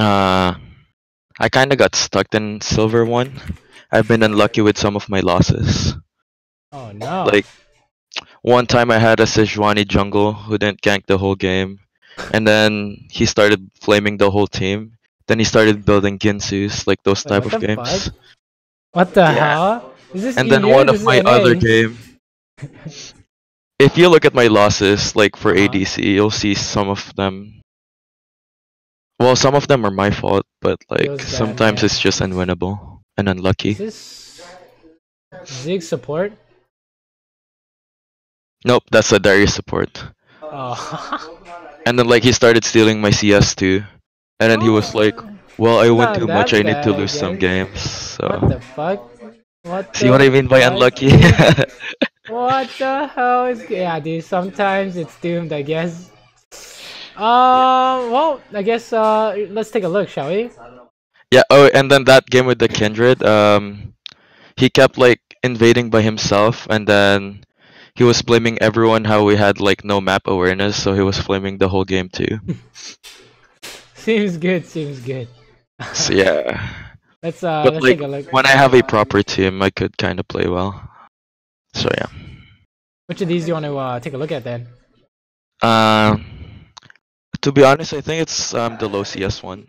Uh, I kind of got stuck in silver 1. I've been unlucky with some of my losses. Oh no. Like, one time I had a Sejuani jungle who didn't gank the whole game, and then he started flaming the whole team. Then he started building Ginsus, like those Wait, type what of the games. fuck? What the Yeah. hell? Is this And then EU? one of This is my other NA. game, if you look at my losses, like for Uh-huh. ADC, you'll see some of them. Well, some of them are my fault, but like Feels bad, sometimes man. it's just unwinnable and Is unlucky. this Zig support? Nope, that's a Darius support. Oh. And then like he started stealing my CS too, and then he was like, "Well, I win Not too much. that I need to bad, I lose some guess. games." What So the fuck? What see what I the mean by fuck, unlucky? dude? What the hell is... Yeah, dude, sometimes it's doomed, I guess. Well, I guess, let's take a look, shall we? Yeah. Oh, and then that game with the Kindred, he kept like invading by himself, and then he was blaming everyone how we had like no map awareness, so he was flaming the whole game too. Seems good, seems good. So yeah. Let's But like take a look. when I have a proper team, I could kind of play well. So yeah. Which of these do you want to take a look at then? Um, to be honest, I think it's the low CS one.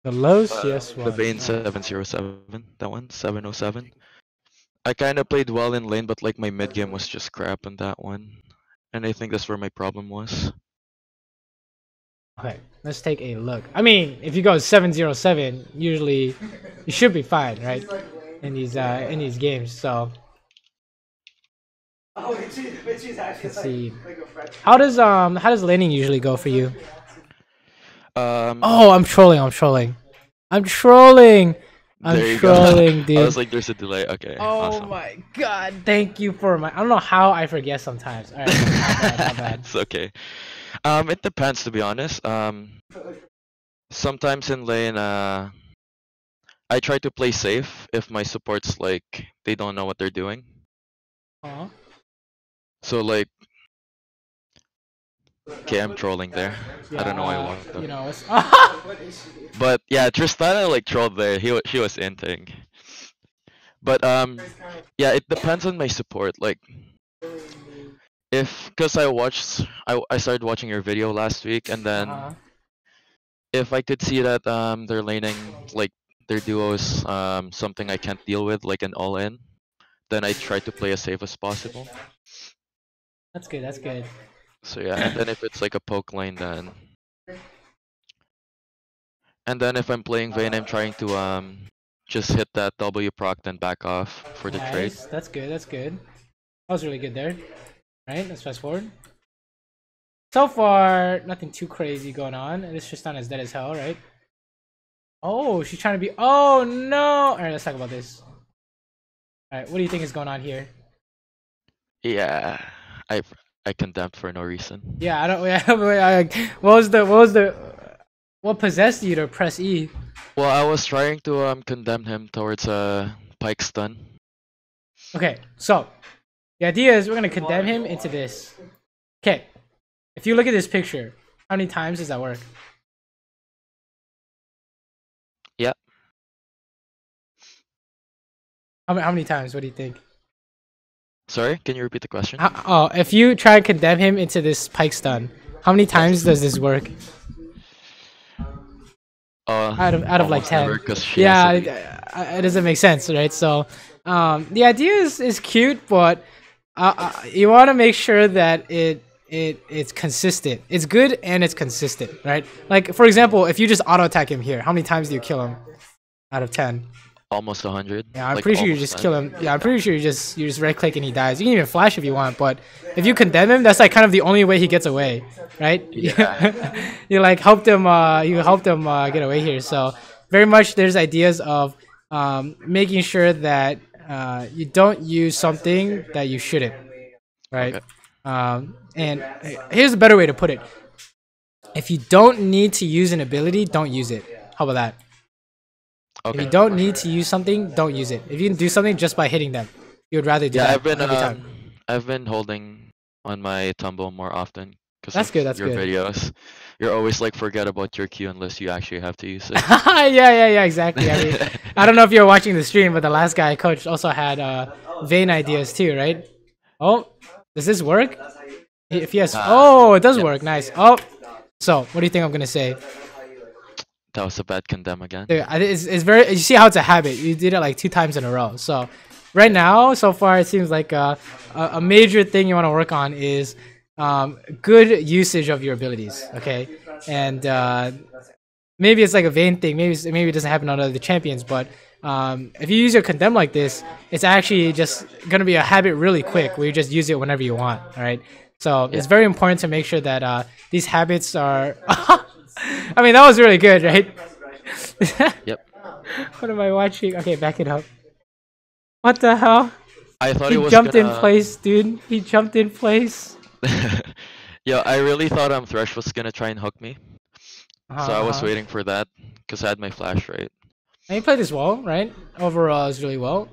The low CS The one. Bane 707. That one, 707. I kind of played well in lane, but like my mid game was just crap on that one, and I think that's where my problem was. Okay, let's take a look. I mean, if you go 707, usually you should be fine, right? In these games. So let's see. How does laning usually go for you? Oh, I'm trolling. I'm trolling. I'm trolling. There you trolling, go. dude. I was like, there's a delay. Okay. Oh Awesome. my god! Thank you for my. I don't know how I forget sometimes. All right, not bad, not bad. It's okay. It depends, to be honest. Sometimes in lane, I try to play safe if my supports like they don't know what they're doing. Huh? So like, okay, I'm trolling there. I don't know why I walked up. You know, it's But yeah, Tristana like trolled there. She was inting. But yeah, it depends on my support. Like, cause I started watching your video last week, and then if I could see that they're laning like their duos something I can't deal with, like an all in, then I try to play as safe as possible. That's good. That's good. So yeah, and then if it's like a poke lane, then and then if I'm playing Vayne, I'm trying to just hit that W proc then back off for the trade. That's good. That's good. That was really good there. Right. Let's fast forward. So far, nothing too crazy going on. This Tristan is dead as hell, right? Oh, she's trying to be. Oh no! All right, let's talk about this. All right, what do you think is going on here? Yeah, I condemned for no reason. Yeah, I don't. What possessed you to press E? Well, I was trying to condemn him towards a pike stun. Okay, so the idea is we're gonna condemn him into this. Okay, if you look at this picture, how many times does that work? Yeah. How many times? What do you think? Sorry, can you repeat the question? Oh, if you try and condemn him into this pike stun, how many times does this work? Out of like 10. Yeah, it doesn't make sense, right? So, the idea is cute, but you want to make sure that it's consistent. It's good and it's consistent, right? Like for example, if you just auto attack him here, how many times do you kill him out of 10? Almost 100. Yeah, I'm pretty sure you just kill him. Yeah, I'm pretty sure you just right click and he dies. You can even flash if you want, but if you condemn him, that's like kind of the only way he gets away, right? Yeah. You like helped him. You helped him get away here. So very much there's ideas of making sure that you don't use something that you shouldn't, right? Okay. And here's a better way to put it: if you don't need to use an ability, don't use it. How about that? Okay. If you don't need to use something, don't use it. If you can do something just by hitting them, you would rather do that every time. I've been holding on my tumble more often because that's good. That's your good. videos. You're always like forget about your Q unless you actually have to use it. Yeah, exactly. I mean, I don't know if you're watching the stream, but the last guy I coached also had Vayne ideas too, right? Oh, does this work? If yes, oh, it does Yep. work. Nice. Oh, so what do you think I'm gonna say? That was a bad condemn again. Dude, it's very. You see how it's a habit. You did it like 2 times in a row. So right now, so far, it seems like a major thing you want to work on is good usage of your abilities. Okay, and maybe it's like a Vayne thing. Maybe it doesn't happen on other champions, but if you use your condemn like this, it's actually just gonna be a habit really quick where you just use it whenever you want. All right. So it's very important to make sure that these habits are. I mean, that was really good, right? Yep. What am I watching? Okay, back it up. What the hell? I thought He he was jumped in gonna. place, dude. He jumped in place. Yeah, I really thought Thresh was gonna try and hook me, so I was Uh-huh. waiting for that because I had my flash right. And he played this well, right? Overall, it's really well.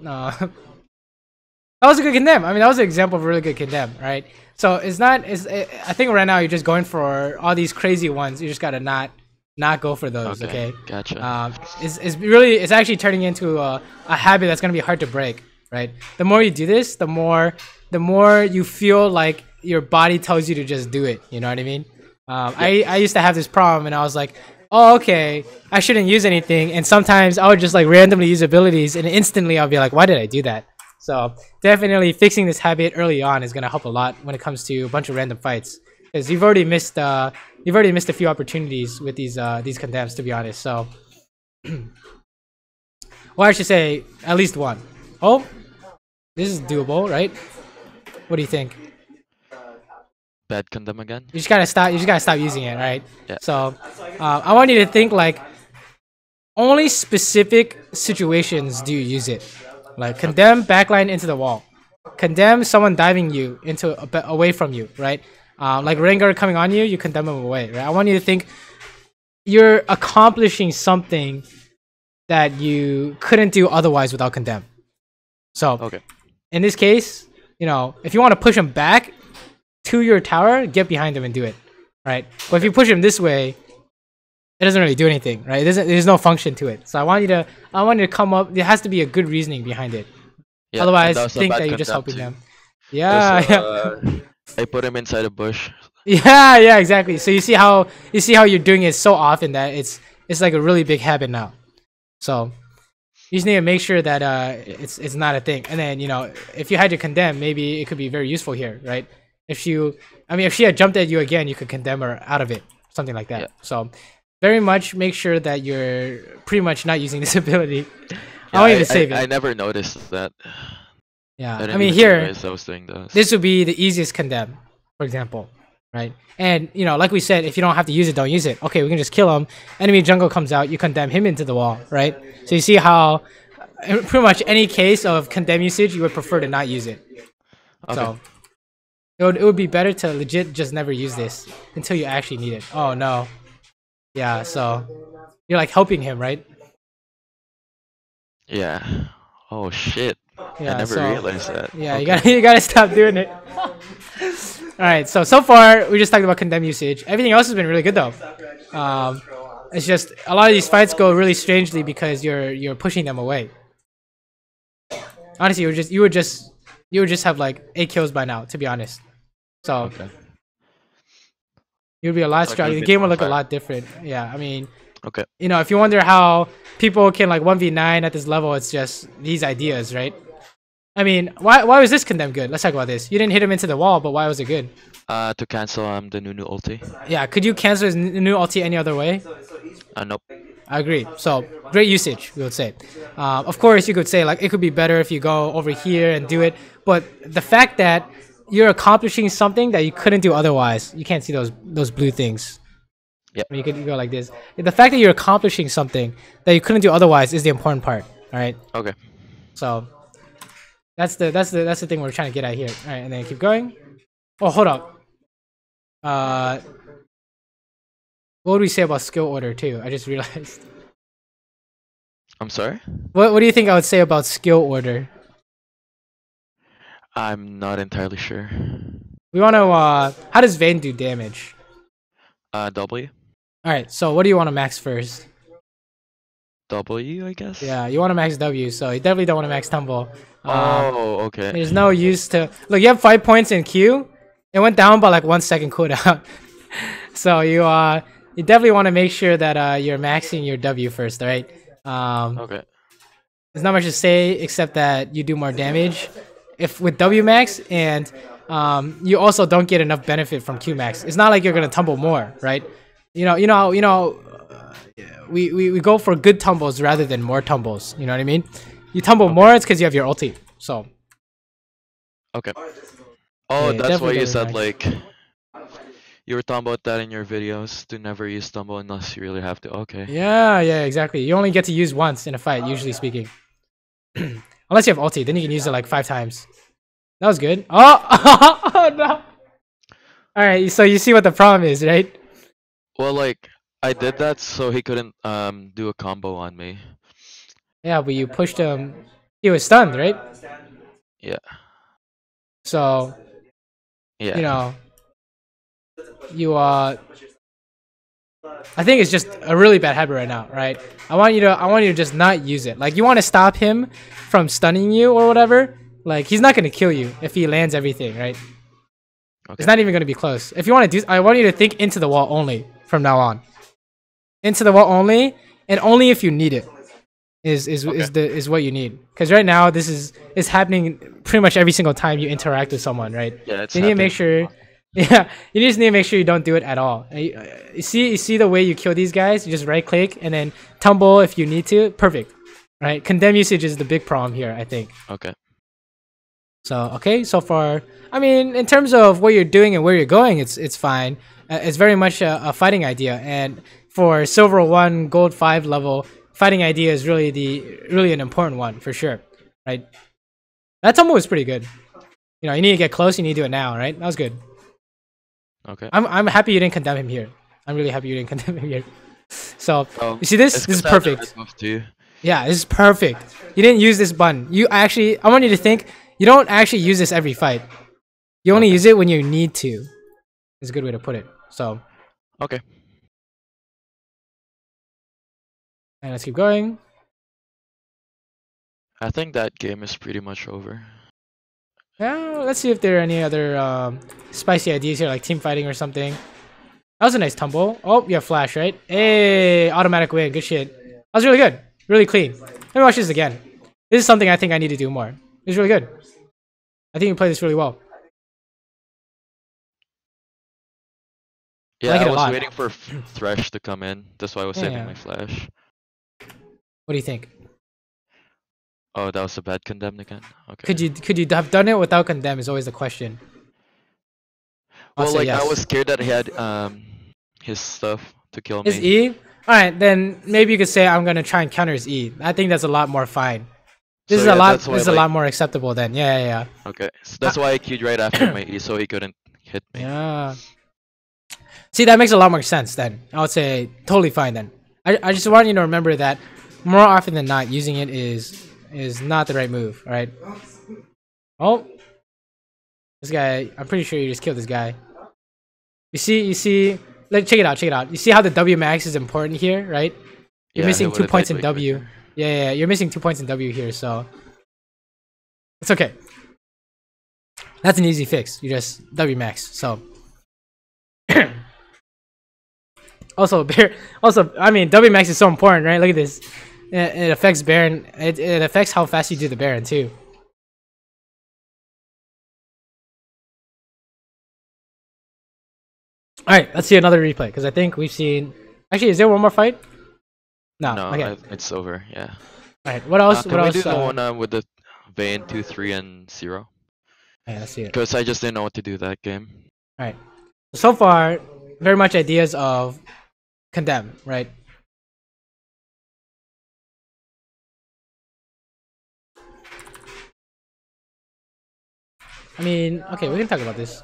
That was a good condemn. I mean, that was an example of a really good condemn, right? So it's not. I think right now you're just going for all these crazy ones. You just gotta not go for those. Okay. Gotcha. It's actually turning into a habit that's gonna be hard to break, right? The more you do this, the more you feel like your body tells you to just do it. You know what I mean? I used to have this problem, and I was like, oh, okay, I shouldn't use anything. And sometimes I would just like randomly use abilities, and instantly I'll be like, why did I do that? So definitely fixing this habit early on is gonna help a lot when it comes to a bunch of random fights, because you've already missed a few opportunities with these condemns, to be honest. So, well, I should say at least one. Oh, this is doable, right? What do you think? Bad condemn again. You just gotta stop. You just gotta stop using it, right? Yeah. So, I want you to think like only specific situations do you use it. Like condemn backline into the wall, condemn someone diving you into away from you, right? Like Rengar coming on you, you condemn him away, right? I want you to think you're accomplishing something that you couldn't do otherwise without condemn. So, Okay. in this case, you know, if you want to push him back to your tower, get behind him and do it, right? But if you push him this way, it doesn't really do anything, right? There's no function to it. So I want you to come up. There has to be a good reasoning behind it. Yeah, Otherwise, that was a think bad that you're just condemn helping too. them. Yeah, I put him inside a bush. yeah, exactly. So you see how you're doing it so often that it's like a really big habit now. So you just need to make sure that it's not a thing. And then, you know, if you had to condemn, maybe it could be very useful here, right? If she had jumped at you again, you could condemn her out of it, something like that. Yeah. So very much make sure that you're pretty much not using this ability. Yeah, I want you to save it. I never noticed that. Yeah, I, I didn't mean even here, realize I was doing this. this would be the easiest condemn, for example, right? And you know, like we said, if you don't have to use it, don't use it. Okay, we can just kill him. Enemy jungle comes out, you condemn him into the wall, right? So you see how, in pretty much any case of condemn usage, you would prefer to not use it. Okay. So it would be better to legit just never use this until you actually need it. Oh no, yeah. So you're like helping him, right? Yeah. Oh shit. Yeah, I never realized that. Yeah, Okay. you gotta stop doing it. All right, so far we just talked about condemn usage. Everything else has been really good though. It's just a lot of these fights go really strangely because you're pushing them away. Honestly, you would just have like 8 kills by now, to be honest. So Okay. you'd be a lot So I stronger. keep The it game would more look a fire. lot different. Yeah, I mean, Okay. you know, if you wonder how people can like 1v9 at this level, it's just these ideas, right? I mean, why was this condemn good? Let's talk about this. You didn't hit him into the wall, but why was it good? To cancel the Nunu ulti. Yeah, could you cancel his new ulti any other way? Nope. I agree. So great usage, we would say. Of course, you could say like it could be better if you go over here and do it, but the fact that you're accomplishing something that you couldn't do otherwise, you can't see those blue things. Yep. I mean, you go like this. The fact that you're accomplishing something that you couldn't do otherwise is the important part. All right. Okay. So that's the thing we're trying to get at here. All right, and then keep going. Oh, hold up. What would we say about skill order too? I just realized. I'm sorry? What do you think I would say about skill order? I'm not entirely sure. We want to. How does Vayne do damage? W. Alright, so what do you want to max first? W, I guess. Yeah, you want to max W, so you definitely don't want to max tumble. Oh, okay. There's no use to look. You have 5 points in Q. It went down by like 1 second cooldown. So you definitely want to make sure that you're maxing your W first, right? Okay. There's not much to say except that you do more damage if with W max, and you also don't get enough benefit from Q max. It's not like you're gonna tumble more, right? We go for good tumbles rather than more tumbles. You know what I mean? You tumble more, it's because you have your ulti. So. Okay. Oh, Yeah, that's why you definitely said max. like you were talking about that in your videos to never use tumble unless you really have to. Okay. Yeah, exactly. You only get to use once in a fight, usually speaking. Unless you have ulti, then you can use it like 5 times. That was good. Oh, oh no. Alright, so you see what the problem is, right? Well, like I did that so he couldn't do a combo on me. Yeah, but you pushed him. He was stunned, right? Yeah. So, Yeah. I think it's just a really bad habit right now, right? I want you to just not use it. Like, you want to stop him from stunning you or whatever. Like, he's not gonna kill you if he lands everything, right? Okay. It's not even gonna be close. If you want to do, I want you to think into the wall only from now on. Into the wall only, and only if you need it. Is what you need. Because right now this is happening pretty much every single time you interact with someone, right? Yeah, it's you need to make sure. Yeah, you just need to make sure you don't do it at all. You see the way you kill these guys. You just right click and then tumble if you need to. Perfect, right? Condemn usage is the big problem here, I think. Okay. So okay, so far, I mean, in terms of what you're doing and where you're going, it's fine. It's very much a fighting idea, and for silver 1, gold 5 level, fighting idea is really an important one for sure, right? That tumble was pretty good. You need to get close. You need to do it now, right? That was good. Okay. I'm happy you didn't condemn him here. I'm really happy you didn't condemn him here. So you see This is perfect. Too. Yeah, this is perfect. You didn't use this button. I want you to think you don't actually use this every fight. You only use it when you need to. Is a good way to put it. So. Okay. And let's keep going. I think that game is pretty much over. Yeah, let's see if there are any other spicy ideas here, like team fighting or something. That was a nice tumble. Oh, you have flash, right? Hey, automatic win. Good shit. That was really good. Really clean. Let me watch this again. This is something I think I need to do more. It's really good. I think you play this really well. Yeah, I like it I a was lot. waiting for Thresh to come in. That's why I was saving my flash. What do you think? Oh, that was a bad condemned again. Okay. Could you have done it without condemn is always the question. Well, like yes. I was scared that he had his stuff to kill His me. E? Alright, then maybe you could say I'm gonna try and counter his E. I think that's a lot more fine. This is a lot more acceptable then. Yeah. Okay. So that's why I queued right after my E so he couldn't hit me. Yeah. See, that makes a lot more sense then. I would say totally fine then. I just want you to remember that more often than not, using it is not the right move, right? Oh. This guy, I'm pretty sure you just killed this guy. You see, check it out. You see how the W max is important here, right? You're missing 2 points in W. Yeah, you're missing 2 points in W here, so it's okay. That's an easy fix. You just W max, so also, I mean, W max is so important, right? Look at this. It affects Baron. It affects how fast you do the Baron too. All right, let's see another replay because I think we've seen. Actually, is there one more fight? No. Okay. It's over. Yeah. All right. What else? Can what we else? do the one with the Vayne 2, 3, and 0? Okay, let's see it. Because I just didn't know what to do that game. All right. So far, very much ideas of condemn, right? I mean, okay, we can talk about this.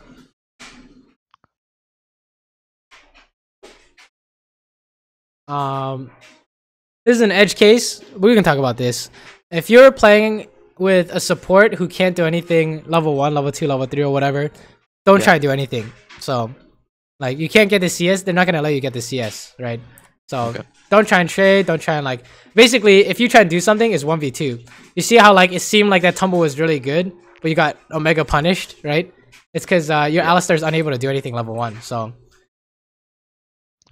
This is an edge case. We can talk about this. If you're playing with a support who can't do anything level 1, level 2, level 3, or whatever, don't try to do anything. So, Like you can't get the CS, they're not gonna let you get the CS, right? So Okay. don't try and trade. Don't try and like. Basically, if you try and do something, it's 1v2. You see how like it seemed like that tumble was really good, but you got Omega punished, right? It's because your Alistar is unable to do anything level 1. So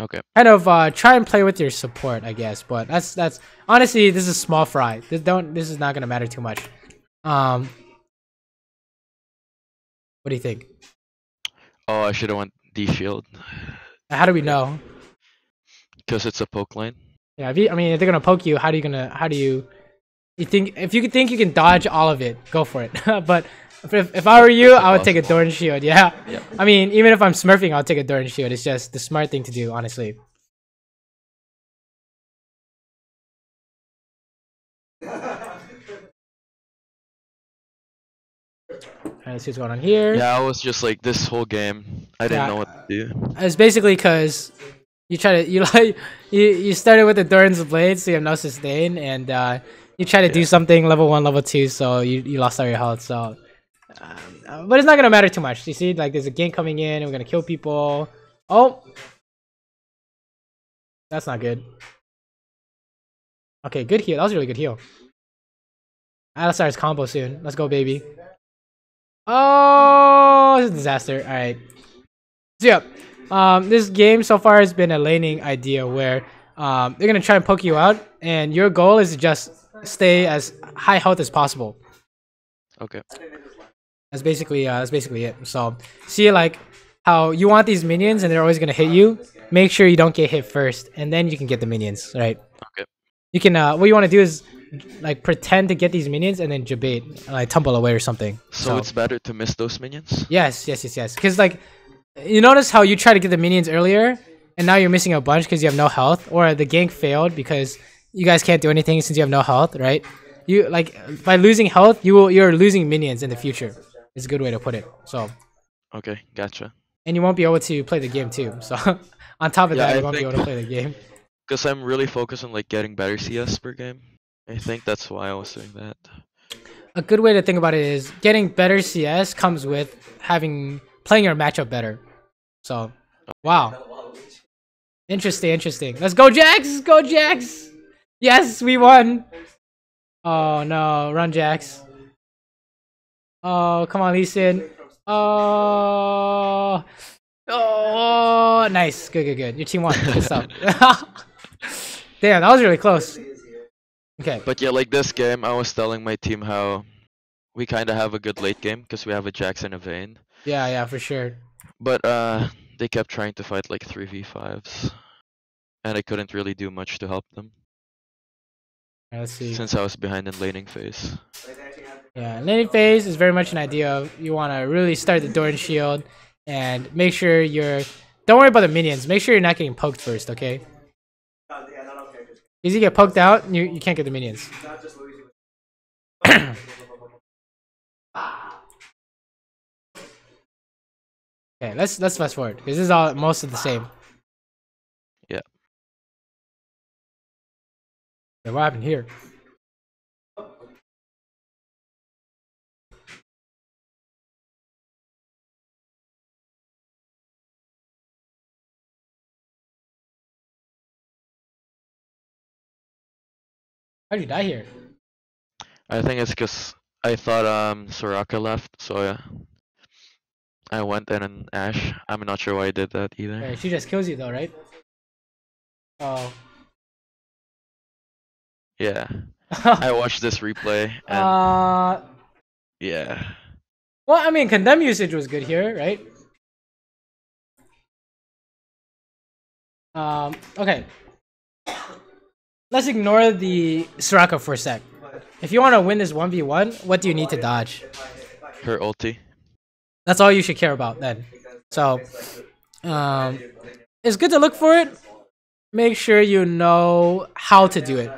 Okay. kind of try and play with your support, I guess. But that's honestly, this is small fry. This is not gonna matter too much. What do you think? Oh, I should have went D shield. How do we know? Because it's a poke lane. Yeah, I mean, if they're gonna poke you, how do you think if you think you can dodge all of it, go for it. But if I were you, I would take a Thorn Shield. Yeah. I mean, even if I'm smurfing, I'll take a Thorn Shield. It's just the smart thing to do, honestly. Alright, let's see what's going on here. Yeah, I was just like this whole game. I didn't know what to do. It's basically because you started with the Doran's Blade, so you have no sustain, and you try to do something level 1, level 2, so you lost all your health. So, but it's not gonna matter too much. You see, like there's a gank coming in, and we're gonna kill people. Oh, that's not good. Okay, good heal. That was a really good heal. Alistar's combo soon. Let's go, baby. Oh, it's a disaster. All right. So yeah, this game so far has been a laning idea where they're gonna try and poke you out, and your goal is to just stay as high health as possible. Okay. That's basically it. So see like how you want these minions, and they're always gonna hit you. Make sure you don't get hit first, and then you can get the minions, right? Okay. You can what you want to do is like pretend to get these minions and then jabate, like tumble away or something. So it's better to miss those minions? Yes. Because like you notice how you try to get the minions earlier, and now you're missing a bunch because you have no health, or the gank failed because you guys can't do anything since you have no health, right? You like by losing health, you're losing minions in the future. It's a good way to put it. So okay, gotcha. And you won't be able to play the game too. So on top of that, you won't be able to play the game. Because I'm really focused on like getting better CS per game. I think that's why I was doing that. A good way to think about it is getting better CS comes with playing your matchup better. So, wow. Interesting. Let's go, Jax! Go, Jax! Yes, we won! Oh, no. Run, Jax. Oh, come on, Lee Sin. Oh, nice. Good. Your team won. Good stuff. Damn, that was really close. Okay. But yeah, like this game, I was telling my team how we kind of have a good late game because we have a Jax and a Vayne. Yeah, for sure. But they kept trying to fight like 3v5s, and I couldn't really do much to help them. Let's see. Since I was behind in laning phase. Yeah, laning phase is very much an idea of you want to really start the Doran shield and make sure don't worry about the minions. Make sure you're not getting poked first, okay? Because you get poked out, you can't get the minions. Okay, let's fast forward because this is all most of the same. Yeah. Okay, what happened here? How did you die here? I think it's because I thought Soraka left, so yeah. I went in an Ashe. I'm not sure why I did that either. Okay, she just kills you though, right? Oh. Yeah. I watched this replay and yeah. Well, I mean, condemn usage was good here, right? Okay. Let's ignore the Soraka for a sec. If you want to win this 1v1, what do you need to dodge? Her ulti. That's all you should care about then. So, it's good to look for it. Make sure you know how to do it.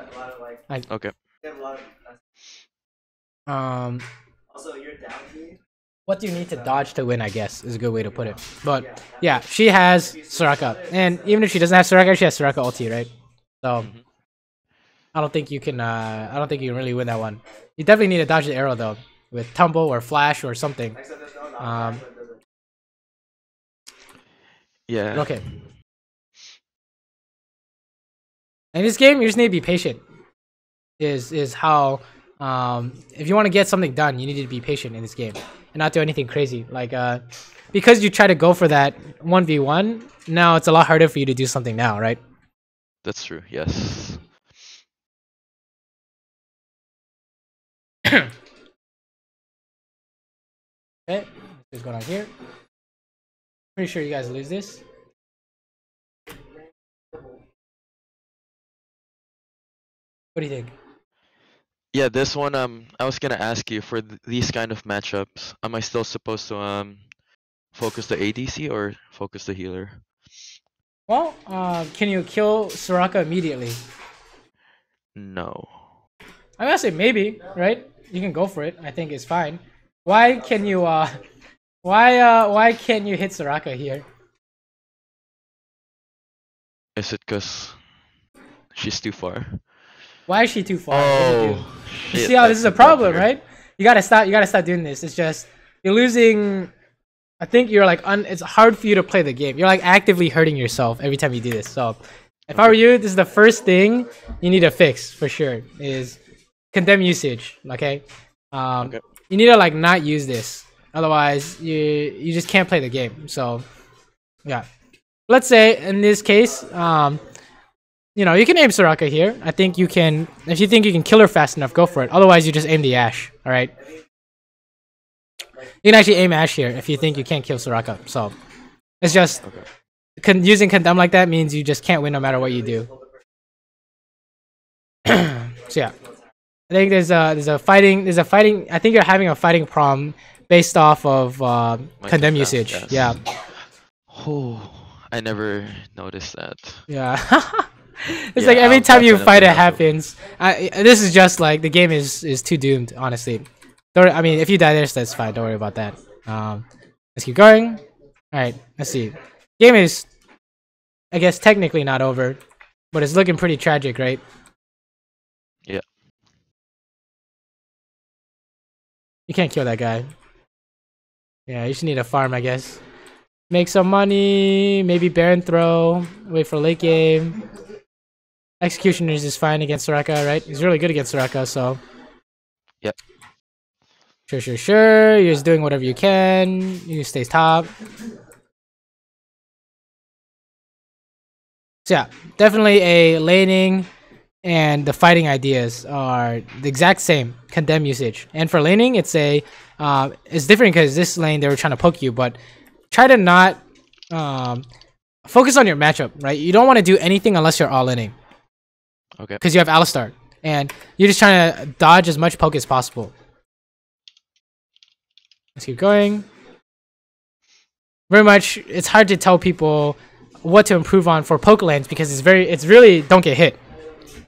Like, okay. What do you need to dodge to win, I guess, is a good way to put it. But, yeah, she has Soraka. And even if she doesn't have Soraka, she has Soraka ulti, right? So, I don't think you can really win that one. You definitely need to dodge the arrow, though. With Tumble or Flash or something. Yeah. But okay. In this game, you just need to be patient. Is how if you want to get something done, you need to be patient in this game and not do anything crazy. Like because you try to go for that 1v1, now it's a lot harder for you to do something now, right? That's true. Yes. Okay, what's going on here? Pretty sure you guys lose this. What do you think? Yeah, this one I was gonna ask you for these kind of matchups. Am I still supposed to focus the ADC or focus the healer? Well, can you kill Soraka immediately? No. I'm gonna say maybe, right? You can go for it. I think it's fine. Why can you why can't you hit Soraka here? Is it because she's too far? Why is she too far? Oh, you shit, see how this is a that's problem, here. right? You gotta stop doing this. It's just you're losing. I think you're like it's hard for you to play the game. You're like actively hurting yourself every time you do this. So if I were you, this is the first thing you need to fix for sure is condemn usage. Okay? Okay. You need to like not use this. Otherwise you just can't play the game. So yeah. Let's say in this case, you know, you can aim Soraka here. I think you can, if you think you can kill her fast enough, go for it. Otherwise, you just aim the Ashe, alright? You can actually aim Ashe here if you think you can't kill Soraka. So, it's just, using Condemn like that means you just can't win no matter what you do. So yeah. I think there's a fighting, I think you're having a fighting problem based off of Condemn usage. Yes. Yeah. Oh, I never noticed that. Yeah. It's like every time you fight, it happens. This is just like the game is too doomed. Honestly, I mean, if you die there, that's fine. Don't worry about that. Let's keep going. All right, let's see. Game is, I guess, technically not over, but it's looking pretty tragic, right? Yeah. You can't kill that guy. Yeah, you just need a farm, I guess. Make some money. Maybe Baron throw. Wait for late game. Executioners is fine against Soraka, right? He's really good against Soraka, so. Yep. Sure. You're just doing whatever you can. You stay top. So yeah, definitely a laning and the fighting ideas are the exact same. Condemn usage. And for laning, it's it's different because this lane they were trying to poke you, but try to not focus on your matchup, right? You don't want to do anything unless you're all inning. Okay. Because you have Alistar, and you're just trying to dodge as much poke as possible. Let's keep going. Very much, it's hard to tell people what to improve on for poke lanes because it's really don't get hit,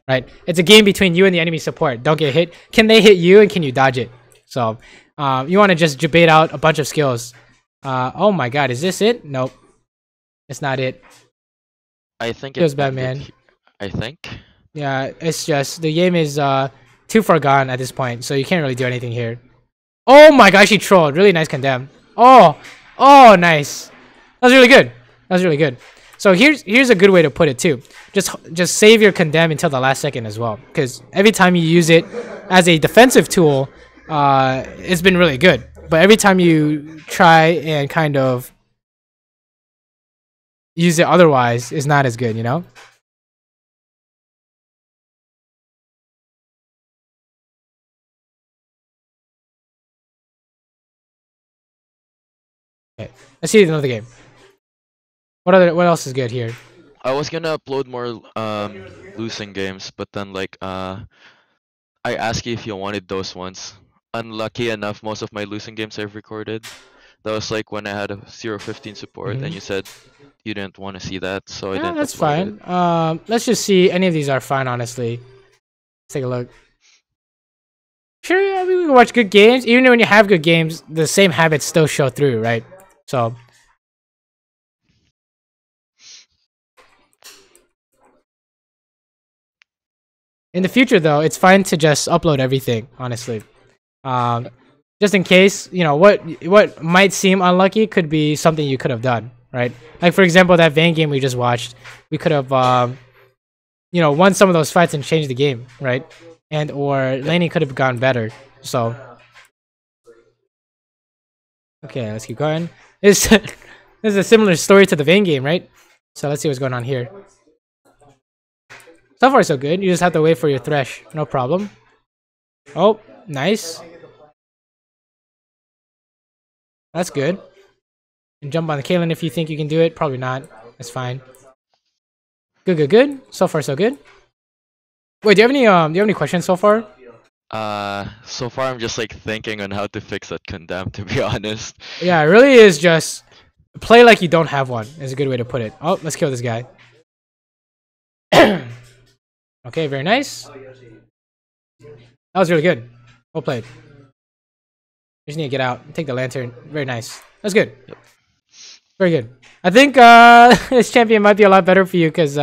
right? It's a game between you and the enemy support. Don't get hit. Can they hit you, and can you dodge it? So you want to just debate out a bunch of skills. Oh my God, is this it? Nope, it's not it. I think it was bad, man. I think. Yeah, it's just the game is too far gone at this point, so you can't really do anything here. Oh my gosh, he trolled. Really nice condemn. Oh, nice. That was really good. So here's a good way to put it too. Just save your condemn until the last second as well, because every time you use it as a defensive tool, it's been really good. But every time you try and kind of use it otherwise, it's not as good, you know? Okay, let's see another game. What else is good here? I was gonna upload more losing games, but then like I asked you if you wanted those ones. Unlucky enough, most of my losing games I've recorded. That was like when I had a 0-15 support, and you said you didn't want to see that, so I didn't. That's fine. Let's just see. Any of these are fine, honestly. Let's take a look. Sure, yeah, we can watch good games. Even when you have good games, the same habits still show through, right? So. In the future, though, it's fine to just upload everything, honestly. Just in case, you know, what might seem unlucky could be something you could have done, right? Like for example, that Vayne game we just watched, we could have you know, won some of those fights and changed the game, right? And or laning could have gone better. So okay, let's keep going. This is a similar story to the Vayne game, right? So let's see what's going on here. So far so good. You just have to wait for your thresh, no problem. Oh, nice. That's good. And jump on the Caitlyn if you think you can do it. Probably not. That's fine. Good, good, good. So far, so good. Wait, do you have any questions so far? So far I'm just like thinking on how to fix that condemn, to be honest. Yeah, it really is just play like you don't have one. Is a good way to put it. Oh, let's kill this guy. Okay, very nice. That was really good. Well played. You just need to get out and take the lantern. Very nice. That's good. Yep. Very good. I think this champion might be a lot better for you because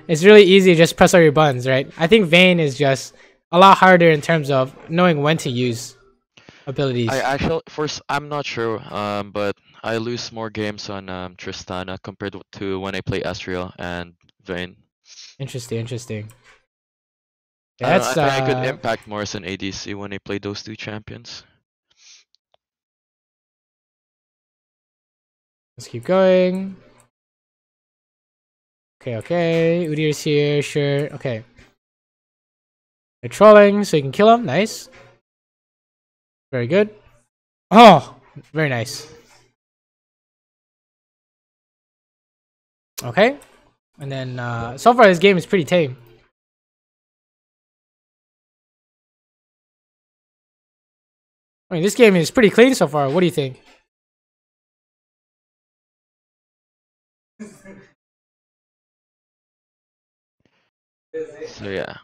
it's really easy to just press all your buttons, right? I think Vayne is just a lot harder in terms of knowing when to use abilities. I actually, first, I'm not sure, but I lose more games on Tristana compared to when I play Ezreal and Vayne. Interesting, interesting. I think I could impact more as an ADC when I play those two champions. Let's keep going. Okay, okay. Udyr's here, sure. Okay. They're trolling, so you can kill him. Nice. Very good. Oh, very nice. Okay. And then, so far this game is pretty tame. I mean, this game is pretty clean so far. What do you think? So yeah.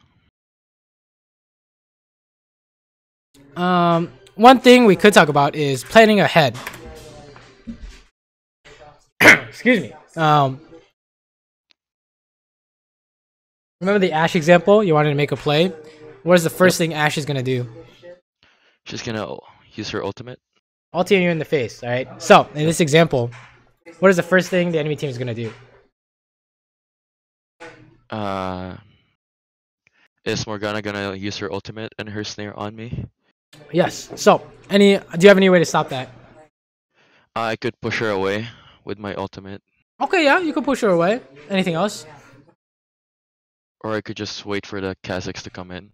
One thing we could talk about is planning ahead. Excuse me. Remember the Ashe example? You wanted to make a play. What is the first thing Ashe is gonna do? She's gonna use her ultimate. Ulti you in the face. All right. So in this example, what is the first thing the enemy team is gonna do? Is Morgana gonna use her ultimate and her snare on me? Yes. So, do you have any way to stop that? I could push her away with my ultimate. Okay, yeah, you can push her away. Anything else? Or I could just wait for the Kazakhs to come in.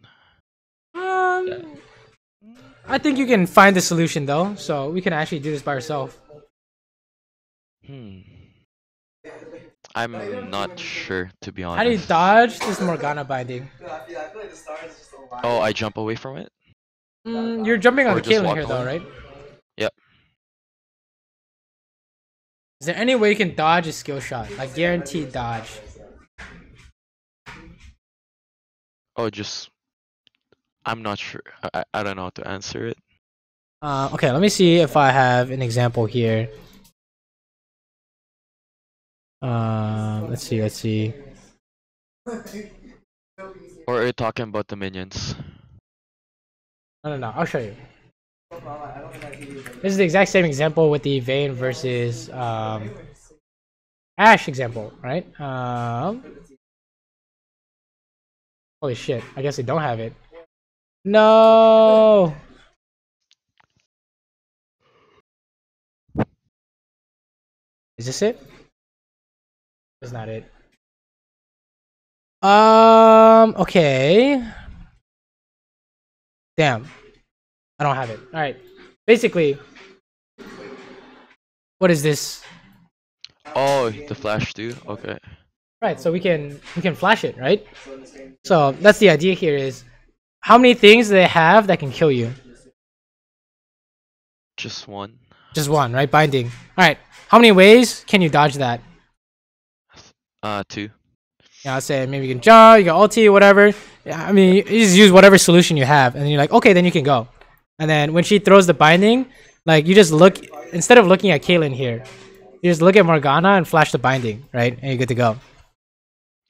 I think you can find the solution though, so we can actually do this by ourselves. I'm not sure, to be honest. How do you dodge this Morgana binding? Oh, I jump away from it? You're jumping on Or the just Caitlyn walk here though, away? right? Yep. Is there any way you can dodge a skill shot? Like guaranteed dodge? Oh, just... I'm not sure. I don't know how to answer it. Okay, let me see if I have an example here. Let's see. Or are you talking about the minions? No, I'll show you. This is the exact same example with the Vayne versus Ashe example, right? Holy shit, I guess they don't have it. No! Is this it? That's not it. Okay. Damn. I don't have it. Alright. Basically, what is this? Oh, the flash too? Okay. Right, so we can flash it, right? So that's the idea here is how many things do they have that can kill you? Just one. Just one, right? Binding. Alright. How many ways can you dodge that? 2. Yeah, I'll say maybe you can jump, you can ulti, whatever. Yeah, I mean, you just use whatever solution you have, and then you're like, okay, then you can go. And then when she throws the binding, like you just look, instead of looking at Caitlyn here, you just look at Morgana and flash the binding, right? And you're good to go.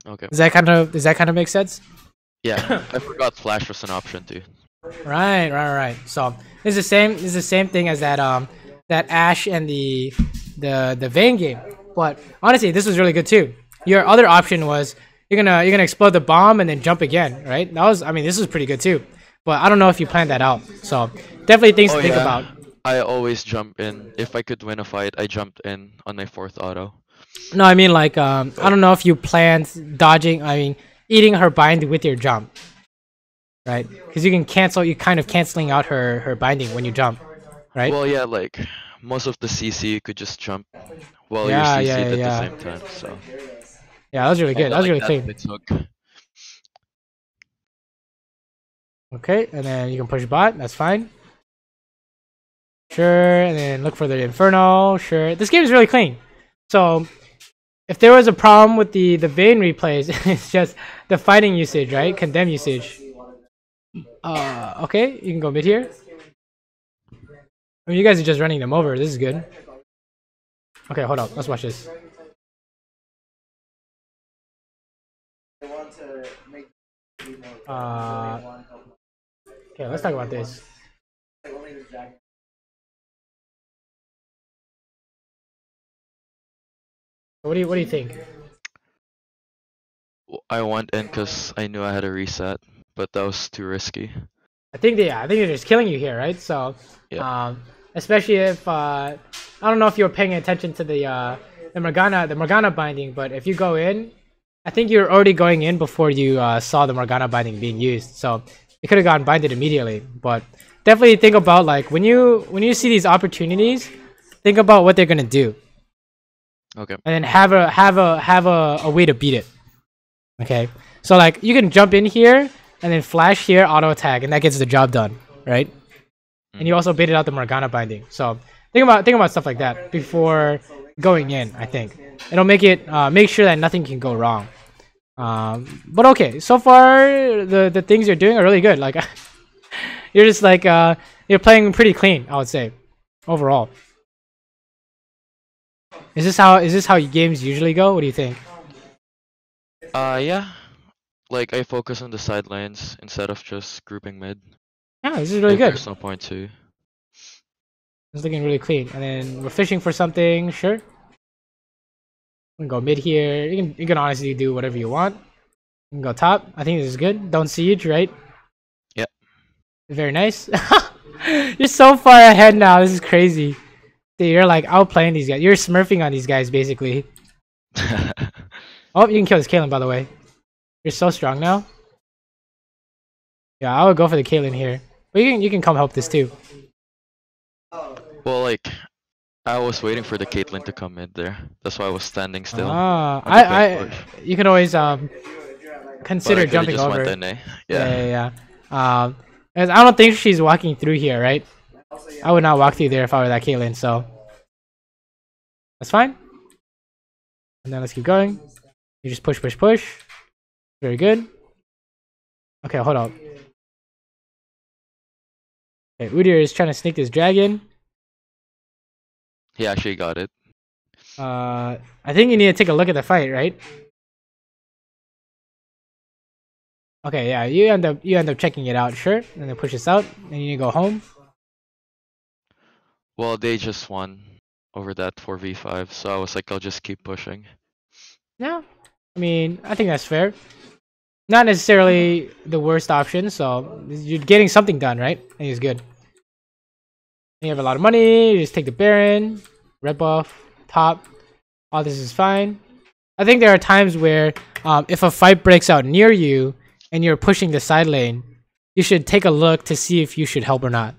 Okay. Does that kind of make sense? Yeah, I forgot flash was an option too. Right. So it's the same thing as that that Ashe and the Vayne game. But honestly, this was really good too. Your other option was you're gonna explode the bomb and then jump again, right? I mean, this was pretty good too. But I don't know if you planned that out. So definitely things to think about. I always jump in. If I could win a fight, I jumped in on my 4th auto. No, I mean like I don't know if you planned dodging. I mean eating her bind with your jump, right? Because you can cancel. You kind of canceling out her binding when you jump, right? Well, yeah, like most of the CC you could just jump while you're CC'd at the same time. So yeah, that was really good. That was really clean. Okay, and then you can push bot. That's fine. Sure, and then look for the Inferno. Sure, this game is really clean. So if there was a problem with the Vayne replays, it's just the fighting usage, right? Condemn usage. Okay, you can go mid here. I mean, you guys are just running them over. This is good. Okay, hold up. Let's watch this. Okay, let's talk about this. What do you think? I went in because I knew I had a reset, but that was too risky. I think they're just killing you here, right? So, yeah. Especially if I don't know if you were paying attention to the Morgana binding, but if you go in, I think you're already going in before you saw the Morgana binding being used. So you could have gotten binded immediately. But definitely think about like when you see these opportunities, think about what they're gonna do. Okay. And then have a way to beat it. Okay. So like you can jump in here and then flash here, auto attack, and that gets the job done, right? And you also baited out the Morgana binding. So think about stuff like that before going in. I think it'll make sure that nothing can go wrong. But okay, so far the things you're doing are really good. Like you're just like you're playing pretty clean, I would say, overall. Is this how games usually go? What do you think? Yeah. Like I focus on the side lanes instead of just grouping mid. Yeah, this is really good. There's no point to. It's looking really clean. And then we're fishing for something, sure. We can go mid here. You can honestly do whatever you want. You can go top. I think this is good. Don't siege, right? Yep. Very nice. You're so far ahead now. This is crazy. Dude, you're like outplaying these guys. You're smurfing on these guys basically. Oh, you can kill this Caitlyn, by the way. You're so strong now. Yeah, I would go for the Caitlyn here. But you can come help this too. Well, like I was waiting for the Caitlyn to come in there. That's why I was standing still. You can always consider jumping just over. Went in, eh? Yeah. I don't think she's walking through here, right? I would not walk through there if I were that Caitlyn, so that's fine. And then let's keep going. You just push. Very good. Okay, hold up. Okay, Udyr is trying to sneak this dragon. He actually got it. I think you need to take a look at the fight, right? Okay, yeah, you end up checking it out, sure, and then push this out, and you need to go home. Well, they just won over that 4v5, so I was like, I'll just keep pushing. Yeah, I mean, I think that's fair. Not necessarily the worst option, so you're getting something done, right? I think it's good. You have a lot of money, you just take the Baron, red buff, top, all this is fine. I think there are times where if a fight breaks out near you and you're pushing the side lane, you should take a look to see if you should help or not.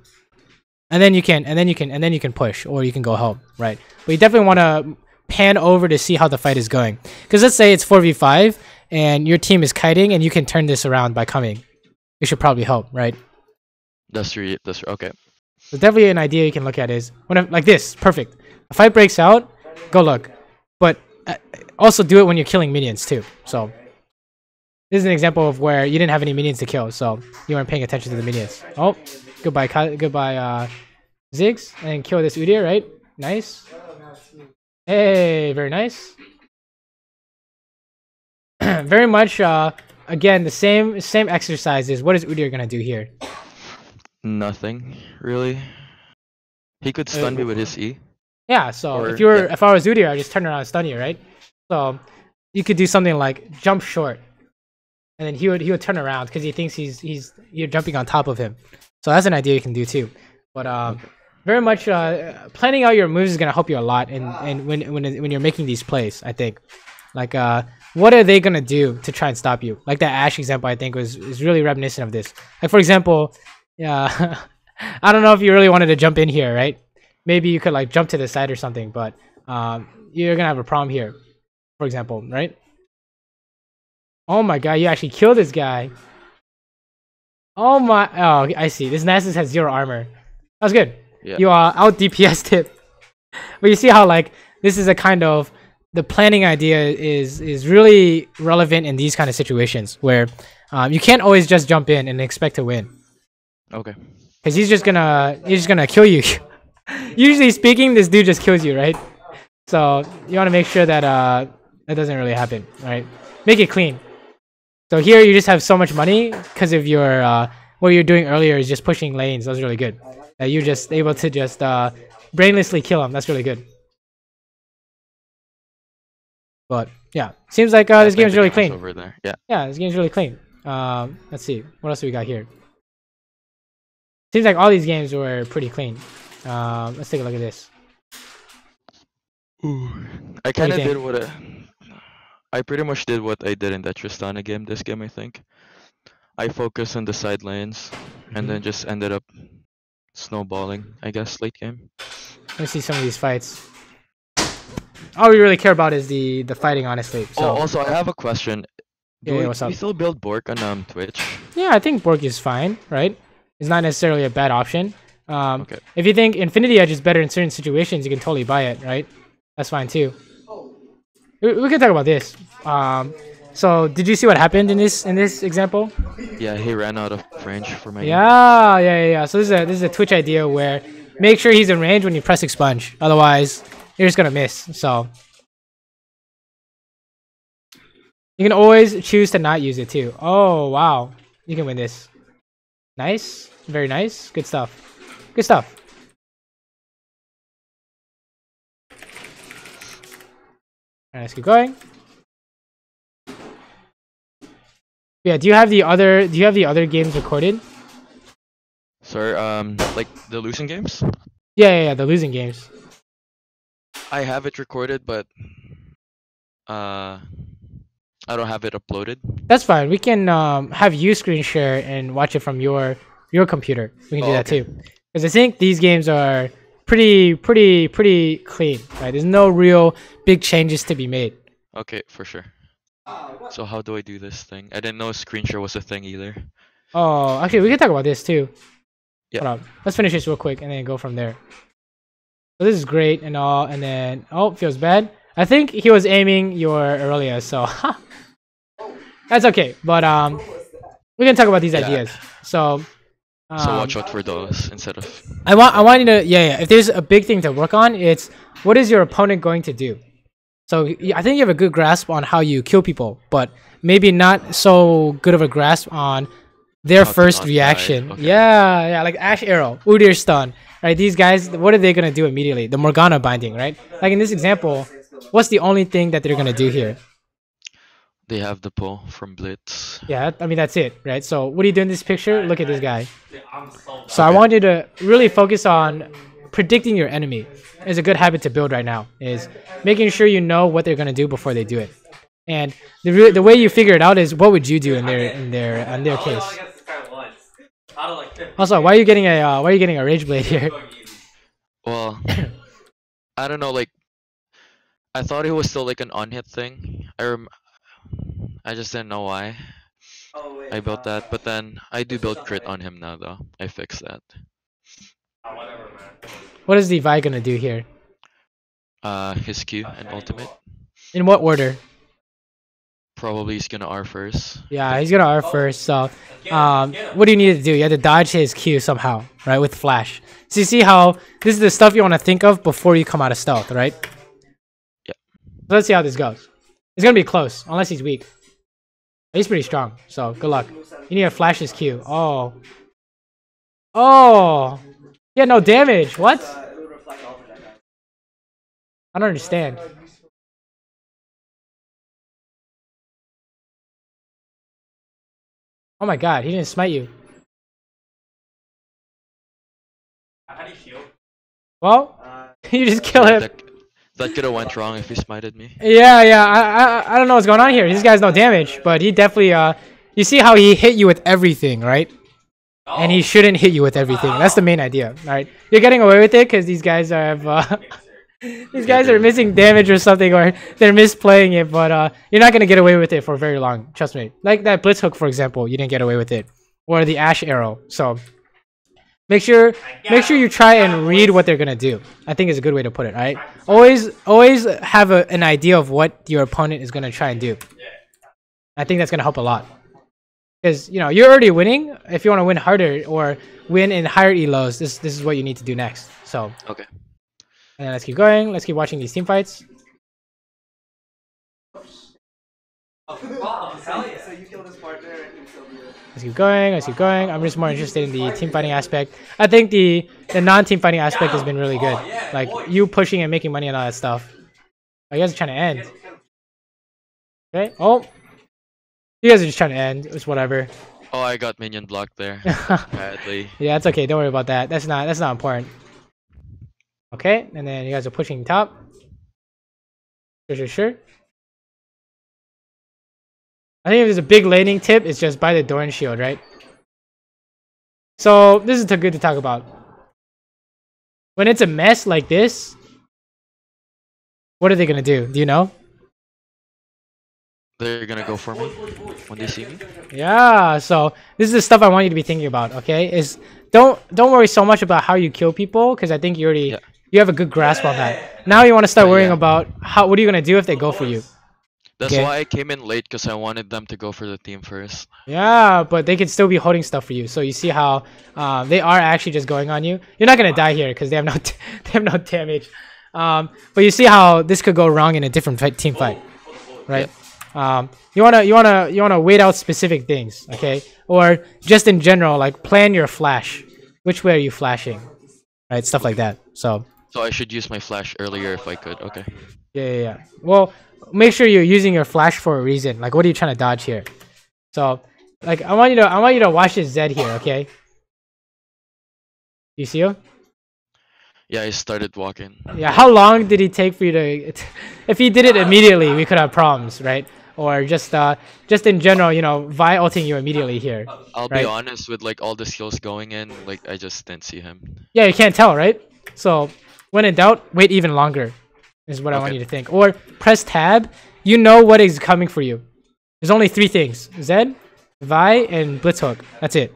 And then you can push or you can go help, right? But you definitely want to pan over to see how the fight is going. Because let's say it's 4v5 and your team is kiting and you can turn this around by coming. You should probably help, right? That's okay. So definitely an idea you can look at is like this, perfect. A fight breaks out, go look. But also do it when you're killing minions too. So this is an example of where you didn't have any minions to kill, so you weren't paying attention to the minions. Oh, goodbye Ziggs, and kill this Udyr, right? Nice. Hey, very nice. Very much, again, the same exercises. What is Udyr gonna do here? Nothing, really. He could stun me with his E. Yeah, so Or, if I was Udyr, I'd just turn around and stun you, right? So you could do something like jump short, and then he would turn around because he thinks you're jumping on top of him. So that's an idea you can do too. But very much planning out your moves is gonna help you a lot, and when you're making these plays, I think. Like what are they gonna do to try and stop you? Like that Ashe example, I think is really reminiscent of this. Like for example, yeah, I don't know if you really wanted to jump in here, right? Maybe you could like jump to the side or something, but you're gonna have a problem here, for example, right? Oh my god, you actually killed this guy. Oh my, oh, I see. This Nasus has 0 armor. That was good. Yeah. You out DPS tip. But you see how like this is a kind of the planning idea is really relevant in these kind of situations where you can't always just jump in and expect to win. Okay. Because he's just gonna kill you. Usually speaking, this dude just kills you, right? So you want to make sure that that doesn't really happen, right? Make it clean. So here you just have so much money because of your what you're doing earlier is just pushing lanes. That was really good. You're just able to just brainlessly kill him. That's really good. But yeah, seems like this game is really clean. Over there. Yeah. Yeah, this game's really clean. Let's see, what else do we got here? Seems like all these games were pretty clean. Let's take a look at this. Ooh, I kind of did what I pretty much did what I did in that Tristana game. This game, I think. I focused on the side lanes, and then just ended up snowballing, I guess, late game. Let me see some of these fights. All we really care about is the fighting, honestly. So. Oh, also, I have a question. Do we still build Bork on Twitch? Yeah, I think Bork is fine, right? It's not necessarily a bad option. Okay. If you think Infinity Edge is better in certain situations, you can totally buy it, right? That's fine too. We can talk about this. So did you see what happened in this example? Yeah, he ran out of range for me. Yeah. So this is a Twitch idea where make sure he's in range when you press expunge. Otherwise, you're just gonna miss. So you can always choose to not use it too. Oh wow, you can win this. Nice, very nice, good stuff. Good stuff. Alright, let's keep going. Yeah, do you have the other games recorded? Sorry, like the losing games? Yeah, the losing games. I have it recorded, but I don't have it uploaded. That's fine. We can have you screen share and watch it from your computer. We can do that too. Because I think these games are pretty clean, right? There's no real big changes to be made. Okay, for sure. So how do I do this thing? I didn't know screen share was a thing either. Oh, actually, we can talk about this too. Yeah. Hold on. Let's finish this real quick and then go from there. So this is great and all, and then feels bad. I think he was aiming your Aurelia, so that's okay. But we can talk about these ideas. So watch out for those instead of. I want you to If there's a big thing to work on, it's what is your opponent going to do. So I think you have a good grasp on how you kill people, but maybe not so good of a grasp on their first reaction. Okay. Yeah, like Ashe Arrow, Udyr stun, right? These guys, what are they gonna do immediately? The Morgana binding, right? Like in this example, what's the only thing that they're gonna do here? They have the pull from Blitz. Yeah, I mean that's it, right? So what do you do in this picture? Look at this guy. So I want you to really focus on predicting your enemy. Is a good habit to build right now. Is making sure you know what they're gonna do before they do it. And the way you figure it out is what would you do in their case. Also, why are you getting a Rage Blade here? Well, I don't know. Like, I thought it was still like an on-hit thing. I just didn't know why I built that. But then I do build crit on him now, though. I fixed that. What is the Vi gonna do here? His Q and ultimate. In what order? Probably he's gonna R first. Yeah, he's gonna R first. So, what do you need to do? You have to dodge his Q somehow, right? With flash. So you see how this is the stuff you want to think of before you come out of stealth, right? Yeah. So let's see how this goes. It's gonna be close, unless he's weak. He's pretty strong, so good luck. You need to flash his Q. Oh. Yeah, no damage. What? I don't understand. Oh my god, he didn't smite you. Well, you just kill him. That could have went wrong if he smited me. Yeah, yeah. I don't know what's going on here. These guys no damage, but he definitely you see how he hit you with everything, right? And he shouldn't hit you with everything. That's the main idea, right? You're getting away with it because these guys have these guys are missing damage or something, or they're misplaying it. But you're not gonna get away with it for very long. Trust me. Like that blitz hook, for example, you didn't get away with it, or the ash arrow. So make sure you try and read what they're gonna do. I think is a good way to put it. Right? Always have an idea of what your opponent is gonna try and do. I think that's gonna help a lot. Because you know you're already winning. If you want to win harder or win in higher elos, this is what you need to do next. So okay. And then let's keep going. Let's keep watching these team fights. Let's keep going. Let's keep going. I'm just more interested in the team fighting aspect. I think the non-team fighting aspect has been really good. Like you pushing and making money and all that stuff. You guys are trying to end. Okay. Oh. You guys are just trying to end. It's whatever. Oh, I got minion blocked there. Badly. Yeah, it's okay. Don't worry about that. That's not important. Okay, and then you guys are pushing top. Sure. I think if there's a big laning tip, it's just buy the Dorn shield, right? So this is too good to talk about. When it's a mess like this, what are they gonna do? Do you know? They're gonna go for me when they see me. Yeah, so this is the stuff I want you to be thinking about. Okay, is don't worry so much about how you kill people because I think you already you have a good grasp on that. Now you want to start worrying about what are you gonna do if they go for you. That's why I came in late because I wanted them to go for the team first. Yeah, but they could still be holding stuff for you. So you see how they are actually just going on you. You're not gonna die here because they have no damage. But you see how this could go wrong in a different team fight, right? Yeah. You wanna wait out specific things, okay? Or just in general, like plan your flash. Which way are you flashing? Right, stuff like that. So I should use my flash earlier if I could. Okay. Yeah. Well, make sure you're using your flash for a reason. Like, what are you trying to dodge here? So, like, I want you to watch this Zed here, okay? You see him? Yeah, I started walking. Yeah, how long did he take for you to? If he did it immediately, we could have problems, right? Or just in general, you know, Vi ulting you immediately here. I'll be honest, with like all the skills going in, like I just didn't see him. Yeah, you can't tell, right? So when in doubt, wait even longer. Is what I want you to think. Or press tab. You know what is coming for you. There's only 3 things: Zed, Vi, and Blitz Hook. That's it.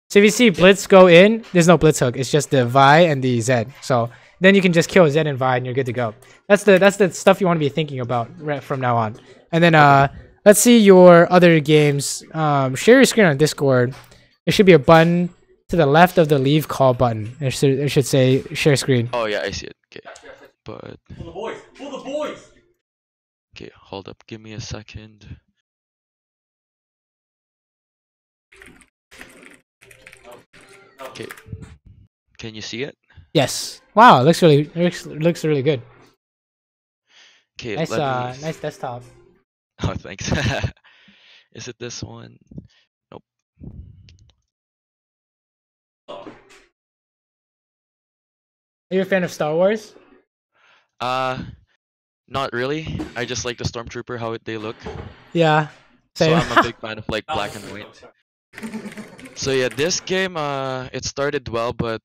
So if you see Blitz go in, there's no Blitz Hook. It's just the Vi and the Zed. So then you can just kill Zed and Vi and you're good to go. That's the stuff you want to be thinking about right from now on. And then let's see your other games. Share your screen on Discord. There should be a button to the left of the leave call button. It should say share screen. Oh yeah, I see it. Okay. But Pull the boys. Okay, hold up. Give me a second. Okay. Can you see it? Yes. Wow, it looks really good. Okay, nice desktop. Oh, thanks. Is it this one? Nope. Are you a fan of Star Wars? Not really. I just like the Stormtrooper, how they look. Yeah. Same. So I'm a big fan of like black and white. So yeah, this game it started well, but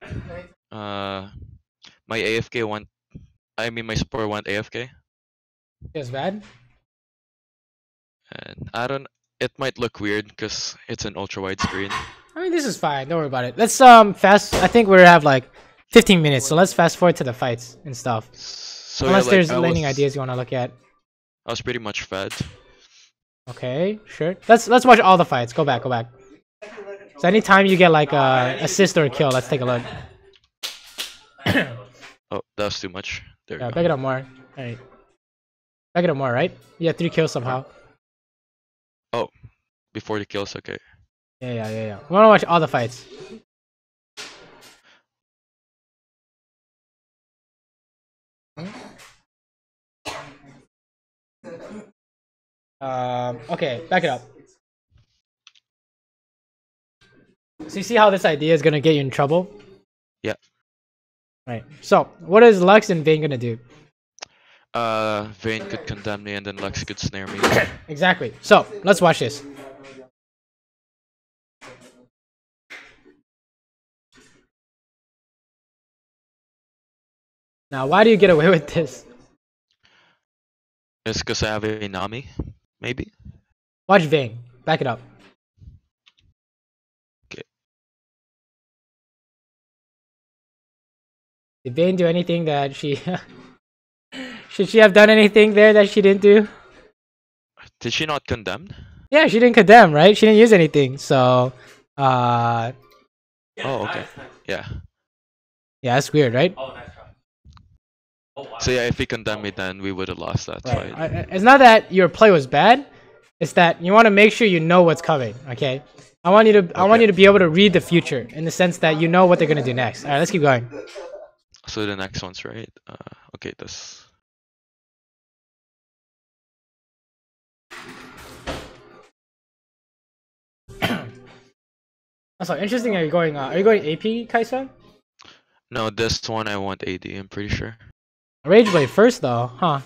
my AFK went. I mean, my support went AFK. It's bad. And I don't. It might look weird because it's an ultra wide screen. I mean, this is fine. Don't worry about it. Let's fast. I think we have like 15 minutes, so let's fast forward to the fights and stuff. So unless yeah, there's laning ideas you want to look at. I was pretty much fed. Okay, sure. Let's watch all the fights. Go back. So anytime you get like a assist or a kill, let's take a look. Oh, that was too much. There we go. Back it up more. Alright. Back it up more, right? You had 3 kills somehow. Oh, before the kills, okay. Yeah. We want to watch all the fights. Okay, back it up. So you see how this idea is gonna get you in trouble? Yeah. Right. So what is Lux and Vayne gonna do? Vayne could condemn me and then Lux could snare me. Exactly. So let's watch this. Now, why do you get away with this? It's because I have a Nami, maybe. Watch Vayne. Back it up. Okay. Did Vayne do anything that she... Should she have done anything there that she didn't do? Did she not condemn? Yeah, she didn't condemn, right? She didn't use anything, so... Oh, okay. Yeah. Yeah, that's weird, right? So yeah, if he condemned me, then we would have lost that fight. It's not that your play was bad. It's that you want to make sure you know what's coming, okay? I want you to be able to read the future in the sense that you know what they're going to do next. All right, let's keep going. So the next one's right. Okay, this... Also, interesting. Are you going AP, Kaisa? No, this one I want AD. I'm pretty sure. Rageblade first, though, huh?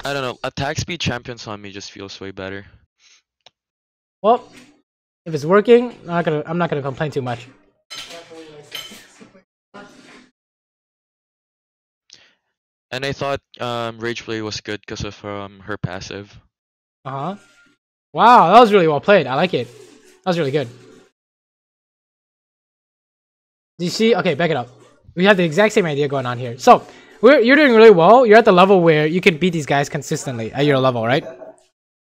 I don't know. Attack speed champions on me just feels way better. Well, if it's working, I'm not gonna complain too much. And I thought Rageblade was good because of her passive. Wow, that was really well played. I like it. That was really good. Do you see? Okay, back it up. We have the exact same idea going on here. So you're doing really well. You're at the level where you can beat these guys consistently at your level, right?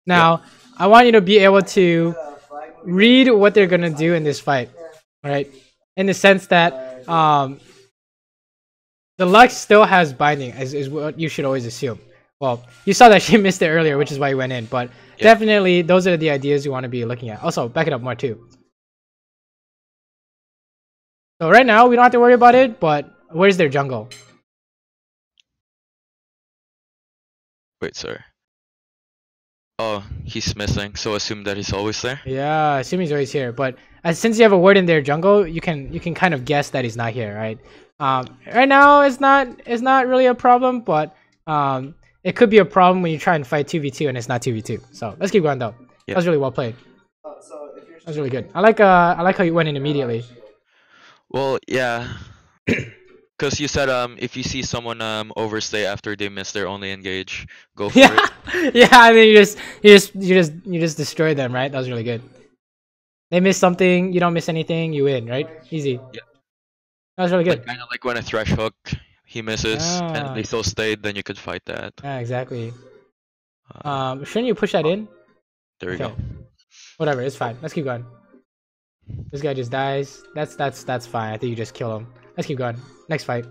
Now, I want you to be able to read what they're gonna do in this fight, right? In the sense that the Lux still has binding, is what you should always assume. Well, you saw that she missed it earlier, which is why you went in. But definitely, those are the ideas you want to be looking at. Also, back it up more too. So right now, we don't have to worry about it, but where's their jungle? Wait, sir. Oh, he's missing, so assume that he's always there? Yeah, assume he's always here. But since you have a word in their jungle, you can kind of guess that he's not here, right? Right now, it's not really a problem, but it could be a problem when you try and fight 2v2 and it's not 2v2. So let's keep going though. That was really well played. That was really good. I like how you went in immediately. Well, yeah. Because you said if you see someone overstay after they miss their only engage, go for it. Yeah, I mean you just destroy them, right? That was really good. They miss something, you don't miss anything, you win, right? Easy. Yeah. That was really good. Kind of like when a thresh hook, he misses and they still stayed, then you could fight that. Yeah, exactly. Shouldn't you push that in? There we go. Whatever, it's fine. Let's keep going. This guy just dies. That's fine. I think you just kill him. Let's keep going. Next fight.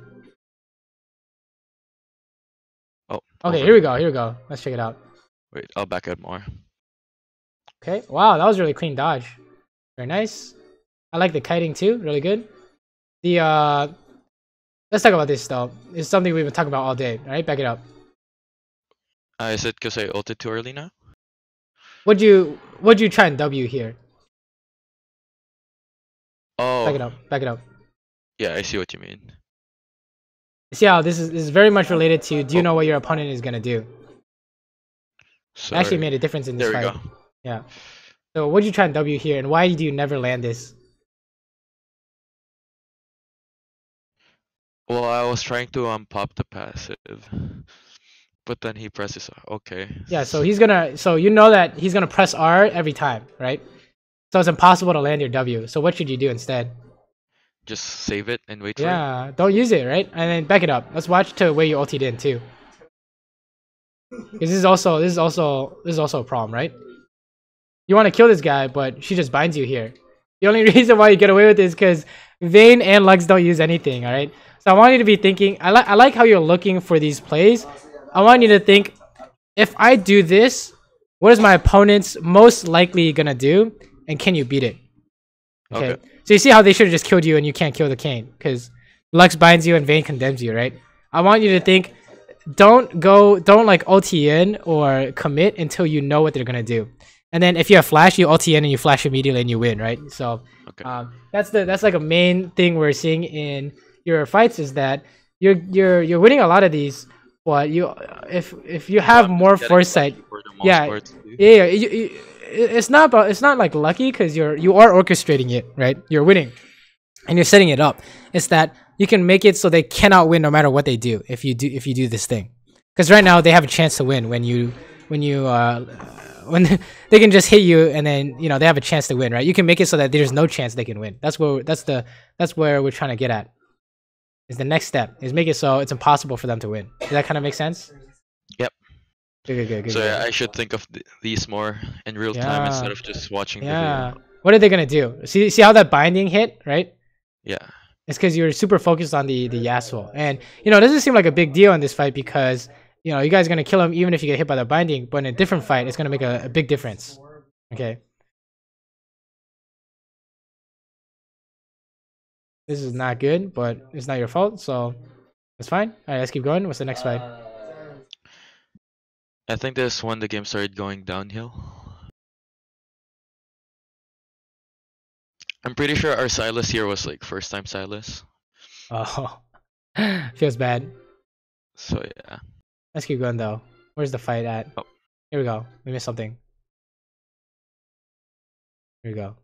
Oh. Okay, here we go. Let's check it out. Wait, I'll back out more. Okay. Wow, that was really clean dodge. Very nice. I like the kiting too. Really good. The let's talk about this though. It's something we've been talking about all day. All right, back it up. Is it because I ulted too early now? What'd you try and W here? Oh. Back it up. Yeah, I see what you mean. See how this is very much related to do you know what your opponent is gonna do? It actually made a difference in this fight. There we go. Yeah. So what'd you try and W here, and why do you never land this? Well, I was trying to pop the passive, but then he presses okay. Yeah, so you know that he's gonna press R every time, right? So it's impossible to land your W. So what should you do instead? Just save it and wait for it. Yeah, don't use it, right? And then back it up. Let's watch to where you ulted in too. Because this is also a problem, right? You want to kill this guy, but she just binds you here. The only reason why you get away with this is because Vayne and Lux don't use anything, alright? So I want you to be thinking, I like how you're looking for these plays. I want you to think, if I do this, what is my opponent's most likely gonna do? And can you beat it? Okay. So you see how they should have just killed you and you can't kill the Kayn because Lux binds you and Vayne condemns you, right? I want you to think don't like ulti in or commit until you know what they're gonna do. And then if you have flash, you ulti in and you flash immediately and you win, right? So that's like a main thing we're seeing in your fights is that you're winning a lot of these, but if you have more foresight, it's not like lucky because you are orchestrating it, right? You're winning and you're setting it up. It's that you can make it so they cannot win no matter what they do if you do this thing. Because right now they have a chance to win when they can just hit you and then they have a chance to win, right? You can make it so that there's no chance they can win. That's where we're trying to get at. Is the next step is make it so it's impossible for them to win. Does that kind of make sense? Yep. Good. So I should think of these more in real time instead of just watching the video. What are they gonna do? See how that binding hit, right? Yeah. It's because you're super focused on the Yasuo, and it doesn't seem like a big deal in this fight because you guys are gonna kill him even if you get hit by the binding. But in a different fight, it's gonna make a big difference. Okay. This is not good, but it's not your fault, so it's fine. All right, let's keep going. What's the next fight? I think this when the game started going downhill. I'm pretty sure our Silas here was like first time Silas. Oh, feels bad. So yeah. Let's keep going though. Where's the fight at? Oh, here we go. We missed something. Here we go.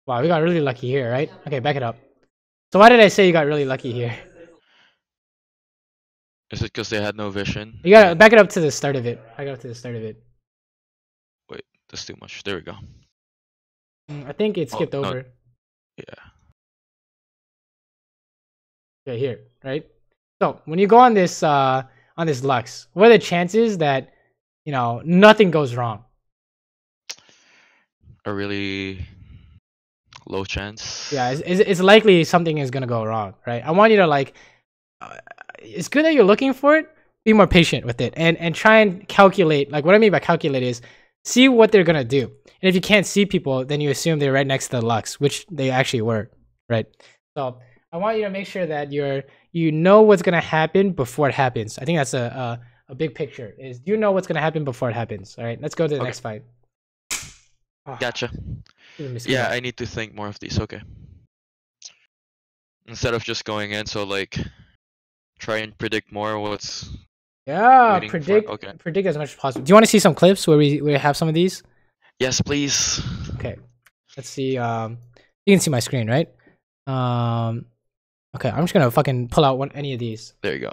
Wow, we got really lucky here, right? Okay, back it up. So why did I say you got really lucky here? Is it because they had no vision? You gotta back it up to the start of it. I got to the start of it. Wait, that's too much. There we go. I think it skipped over. No. Yeah. Okay, here, right? So when you go on this Lux, what are the chances that nothing goes wrong? A really low chance. Yeah, it's likely something is gonna go wrong, right? I want you to it's good that you're looking for it. Be more patient with it and try and calculate. Like what I mean by calculate is see what they're gonna do. And if you can't see people, then you assume they're right next to the Lux, which they actually were, right? So I want you to make sure that you know what's gonna happen before it happens. I think that's a big picture. Is you know what's gonna happen before it happens. All right, let's go to the next fight. Gotcha. Yeah, I need to think more of these. Okay. Instead of just going in, so like try and predict more what's predict as much as possible. Do you want to see some clips where we have some of these? Yes, please. Okay. Let's see. You can see my screen, right? Okay, I'm just gonna fucking pull out any of these. There you go.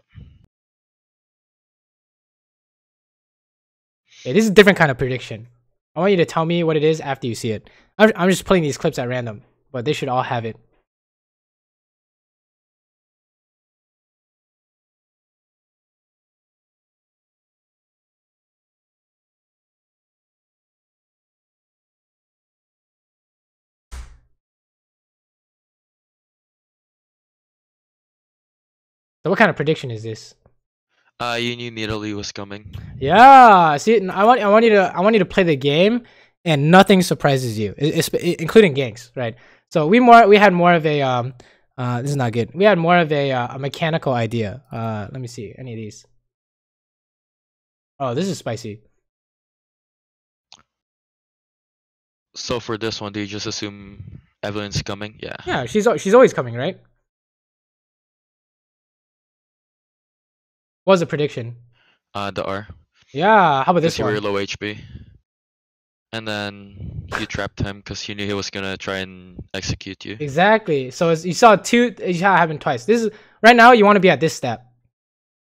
Okay, this is a different kind of prediction. I want you to tell me what it is after you see it. I'm just pulling these clips at random, but they should all have it. So what kind of prediction is this? You knew Nidalee was coming. Yeah. See, I want you to play the game, and nothing surprises you, including ganks, right? So we had more of a this is not good. We had more of a mechanical idea. Let me see any of these. Oh, this is spicy. So for this one, do you just assume Evelyn's coming? Yeah. Yeah, she's always coming, right? What was the prediction? The R. Yeah, how about this one? You were low HP. And then you trapped him because you knew he was gonna try and execute you. Exactly. So you saw two. It happened twice. This is right now. You want to be at this step.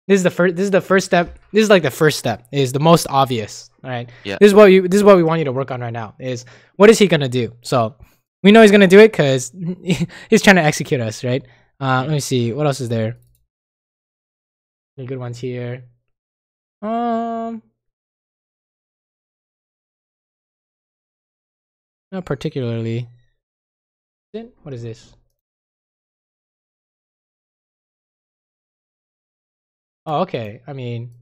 This is the first. This is the first step. This is like the first step. Is the most obvious. All right. Yeah. This is what we want you to work on right now. Is what is he gonna do? So we know he's gonna do it because he's trying to execute us, right? Let me see. What else is there? Any good ones here? Not particularly. What is this? Oh, okay. I mean,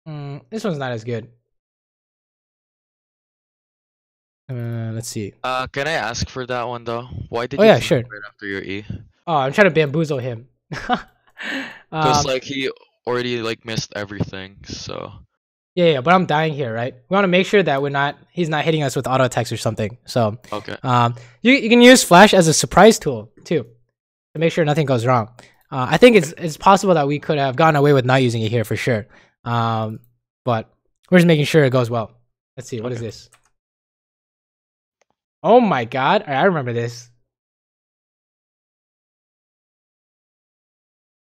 This one's not as good. Let's see. Can I ask for that one though? Why did Oh you yeah, flash sure. right after your E? Oh, I'm trying to bamboozle him. Cause um, like he already like missed everything. So yeah, but I'm dying here, right? We want to make sure that he's not hitting us with auto attacks or something. So, okay. you can use flash as a surprise tool too to make sure nothing goes wrong. I think it's possible that we could have gotten away with not using it here for sure. But we're just making sure it goes well. Let's see, what is this? Oh my god, I remember this.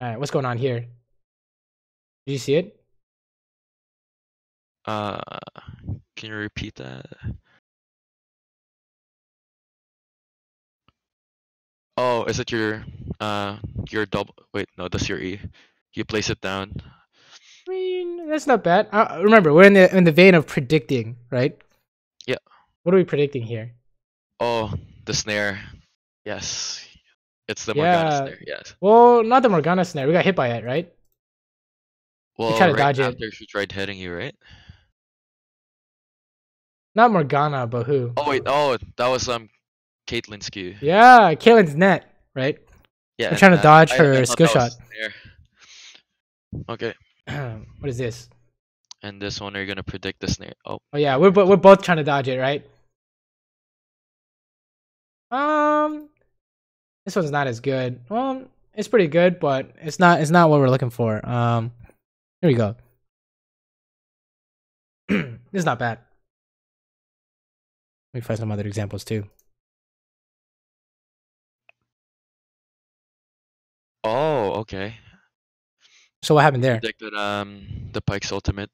All right, what's going on here? Did you see it? Uh, can you repeat that? Oh, is it your double? Wait, no, that's your E. You place it down. I mean, that's not bad. Remember, we're in the vein of predicting, right? Yeah. What are we predicting here? Oh, the snare. Yes, it's the Morgana Yeah. snare. Yes. Well, not the Morgana snare. We got hit by it, right? We Well, tried to right dodge it. after she tried hitting you, right? Not Morgana, but who? Oh wait, oh that was Caitlyn's Q. Yeah, Kalen's net, right? Yeah, We're and trying to that dodge I her thought skill that was shot. snare. Okay, What is this? and this one you're gonna predict the snare. Oh. Oh yeah, we're both trying to dodge it, right? This one's not as good. Well, it's pretty good, but it's not what we're looking for. Here we go. This is not bad. Let me find some other examples too. Oh, okay. So what happened You there? predicted the Pike's ultimate.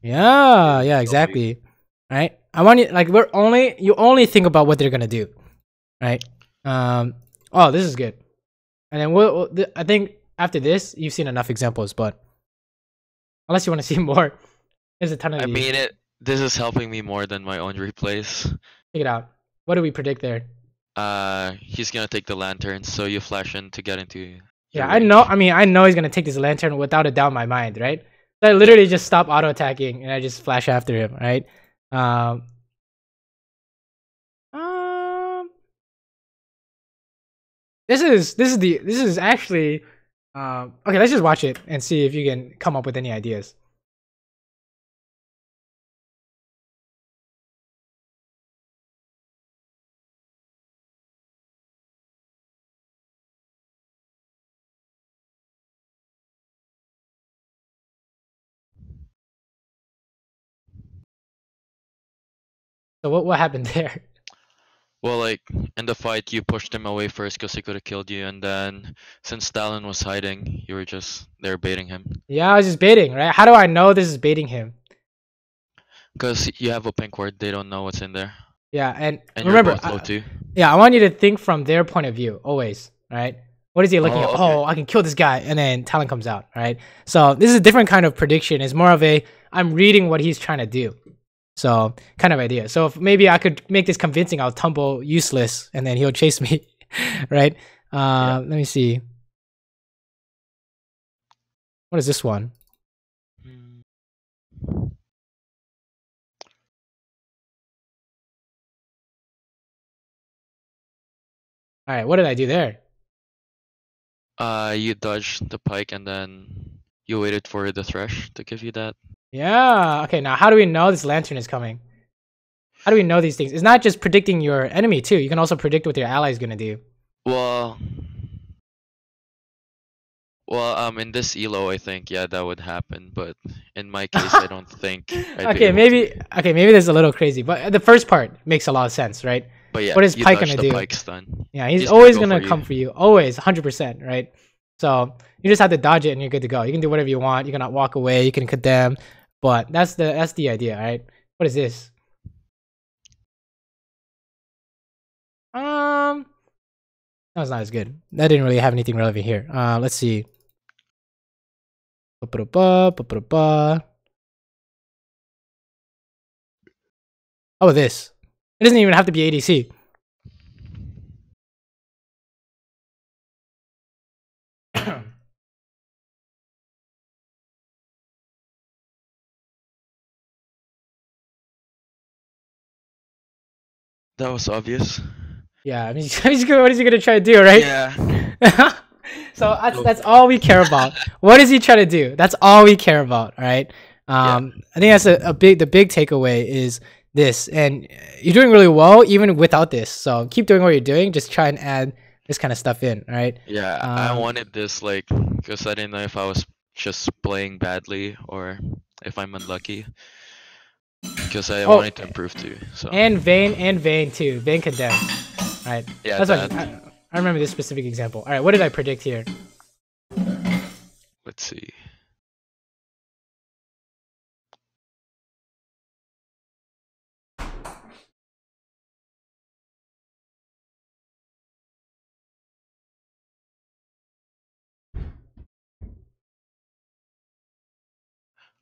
Yeah, W. exactly. Right? I want you like you only think about what they're gonna do, right? Oh, this is good. And then I think after this, you've seen enough examples, but unless you want to see more, there's a ton of I these. mean it. This is helping me more than my own replays. Check it out. What do we predict there? He's gonna take the lantern, so you flash in to get into Yeah, your I know. range. I mean, I know he's gonna take this lantern without a doubt in my mind, right? So I literally just stop auto attacking and I just flash after him, right? Um, um this is actually okay. Let's just watch it and see if you can come up with any ideas. So what happened there? Well, like in the fight, you pushed him away first because he could have killed you, and then since Stalin was hiding, you were just there baiting him. Yeah, I was just baiting, right? How do I know this is baiting him? Because you have a pink ward, they don't know what's in there, Yeah, and and you're remember, both low too. yeah, I want you to think from their point of view always, right? What is he looking at? Oh, okay. Oh, I can kill this guy, and then talent comes out, right? So this is a different kind of prediction. It's more of a I'm reading what he's trying to do, so kind of idea. So if maybe I could make this convincing, I'll tumble useless, and then he'll chase me, right? Let me see. What is this one? Hmm. All right, what did I do there? You dodged the pike and then you waited for the thresh to give you that. Yeah. Okay. Now, how do we know this lantern is coming? How do we know these things? It's not just predicting your enemy too. You can also predict what your ally is gonna do. Well, in this elo, I think yeah that would happen, but in my case, I don't think I'd be able to. Okay, maybe that's a little crazy, but the first part makes a lot of sense, right? But yeah, What is you Pike dodged gonna the do? pike stun. Yeah, he's He's gonna always go gonna for you. come for you, always, 100%, right? So you just have to dodge it, and you're good to go. You can do whatever you want. You cannot walk away. You can condemn, but that's the idea, right? What is this? That was not as good. That didn't really have anything relevant here. Let's see. How about this? It doesn't even have to be ADC. That was obvious. Yeah, I mean, what is he gonna try to do, right? Yeah. So that's all we care about. What is he trying to do? That's all we care about, all right? Yeah. I think that's the big takeaway is this, and you're doing really well even without this. So keep doing what you're doing. Just try and add this kind of stuff in, all right? Yeah, I wanted this like because I didn't know if I was just playing badly or if I'm unlucky. Because I wanted to improve too. So. And Vayne too. Vayne condemned. All right. Yeah. That's I remember this specific example. All right. What did I predict here? Let's see.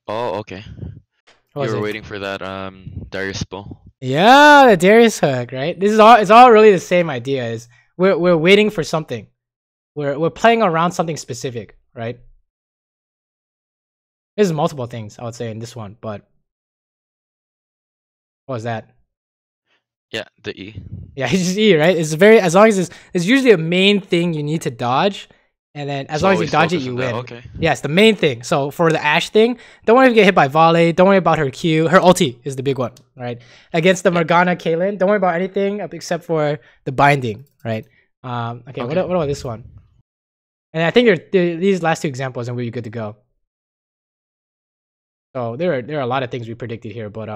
Oh, okay. You were waiting for that Darius spell. Yeah, the Darius hook, right? This is all. It's all really the same idea. Is we're waiting for something. We're playing around something specific, right? There's multiple things I would say in this one, but what was that? Yeah, the E. Yeah, it's just E, right? It's very as long as it's usually a main thing you need to dodge, and then as long as you dodge it, you win. Okay. Yes, the main thing. So for the Ashe thing, don't worry if you get hit by volley. Don't worry about her Q. Her ulti is the big one, right? Against the Morgana Kaylin, don't worry about anything except for the binding, right? Okay. What about this one? And I think these last two examples, and we're good to go. So there are a lot of things we predicted here, but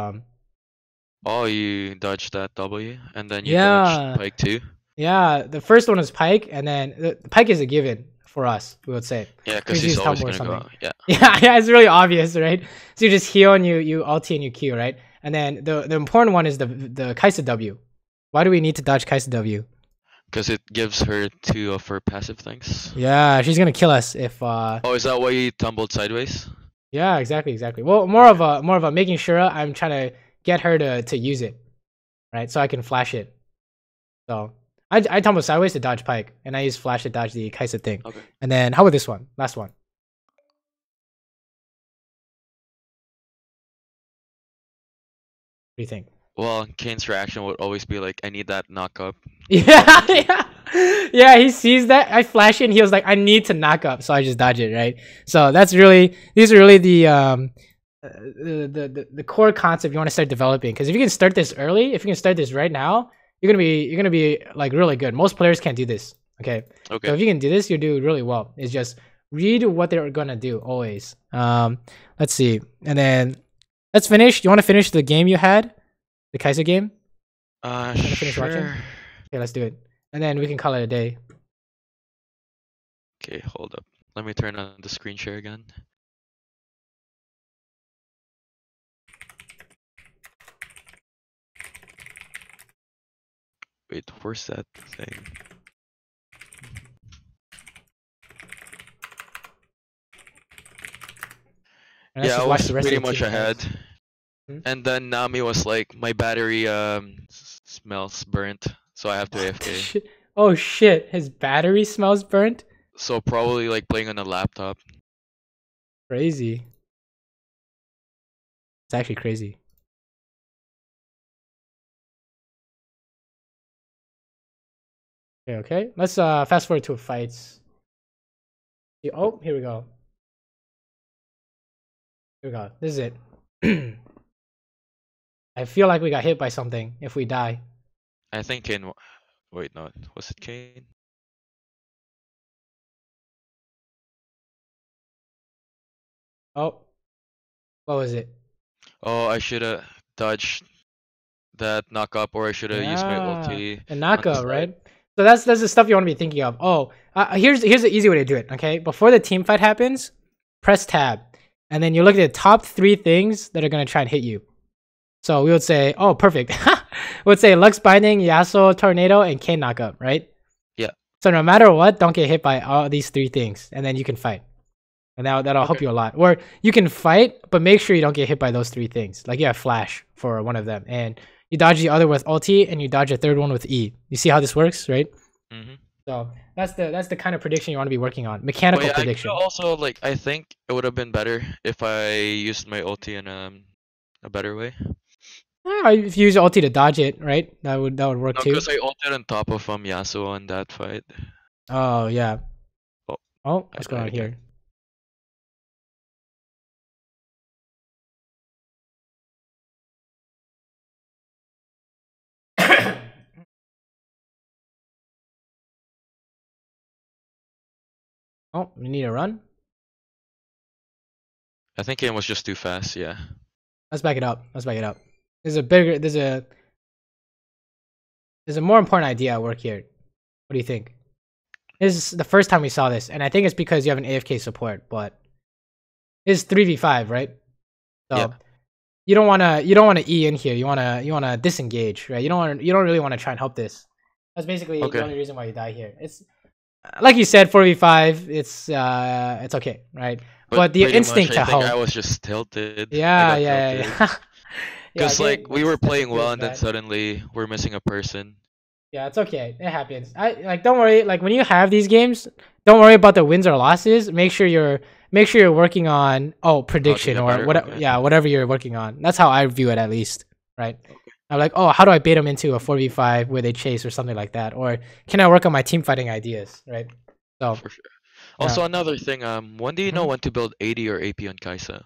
oh, you dodged that W, and then you dodged Pyke too. Yeah, the first one is Pyke, and then the Pyke is a given for us. We would say. Yeah, because he's always gonna go. Yeah. Yeah, it's really obvious, right? So you just heal and you ulti and you Q, right? And then the important one is the xCABzy. Why do we need to dodge xCABzy? Because it gives her 2 of her passive things. Yeah, she's gonna kill us if. Oh, is that why you tumbled sideways? Yeah, exactly. Well, more of a making sure I'm trying to get her to use it, right? So I can flash it. So I tumble sideways to dodge Pyke, and I use flash to dodge the xCABzy thing. Okay. And then how about this one? Last one. What do you think? Well, Kane's reaction would always be like, "I need that knock up." Yeah. He sees that I flash it, and he was like, "I need to knock up," so I just dodge it, right? So these are really the core concept you want to start developing. Because if you can start this early, if you can start this right now, you're gonna be like really good. Most players can't do this. Okay. Okay. So if you can do this, you do really well. It's just read what they're gonna do always. Let's see, and then let's finish. You want to finish the game you had, the xCABzy game? Sure. Okay, let's do it, and then we can call it a day. Okay, hold up. Let me turn on the screen share again. Wait, where's that thing? Yeah, I was pretty much ahead. And then Nami was like, my battery smells burnt, so I have to AFK. Oh shit, his battery smells burnt? So probably like playing on a laptop. Crazy. It's actually crazy. Okay. Let's fast forward to fights. Oh, here we go. Here we go. This is it. I feel like we got hit by something if we die. I think Kane. Wait, no. Was it Kane? Oh. What was it? Oh, I should have dodged that knock up, or I should have used my ulti. The knock up, right? So that's the stuff you want to be thinking of. Oh, here's the easy way to do it. Okay, before the team fight happens, press tab, and then you look at the top 3 things that are gonna try and hit you. So we would say, oh, perfect. We would say Lux Binding, Yasuo Tornado, and Kayn knock up, right? Yeah. So no matter what, don't get hit by all these 3 things, and then you can fight. And that'll help you a lot. Or you can fight, but make sure you don't get hit by those 3 things. Like you have flash for one of them, and you dodge the other with ulti, and you dodge a third one with E. You see how this works, right? Mm-hmm. So that's the kind of prediction you want to be working on. Mechanical prediction. Also, like I think it would have been better if I used my ulti in a better way. If you use your ulti to dodge it, right? That would work No, too. because I ulted on top of Yasuo in that fight. Oh yeah. Oh, Oh, I what's going died on again. here? Oh, we need to run. I think game was just too fast. Yeah. Let's back it up. Let's back it up. There's a more important idea at work here. What do you think? This is the first time we saw this, and I think it's because you have an AFK support, but it's 3v5, right? So Yeah. you don't wanna E in here. You wanna disengage, right? You don't really wanna try and help this. That's basically the only reason why you die here. It's like you said, 4v5. It's okay, right? But the instinct to help. I was just tilted. Yeah. Because like we were playing well, and then suddenly we're missing a person. Yeah, it's okay. It happens. Don't worry. Like when you have these games, don't worry about the wins or losses. Make sure you're working on prediction or whatever. Okay. Yeah, whatever you're working on. That's how I view it, at least. Right. Okay. I'm like, how do I bait them into a 4v5 where they chase or something like that, or can I work on my team fighting ideas? Right. So for sure. Also, another thing. When do you know when to build AD or AP on Kai'Sa?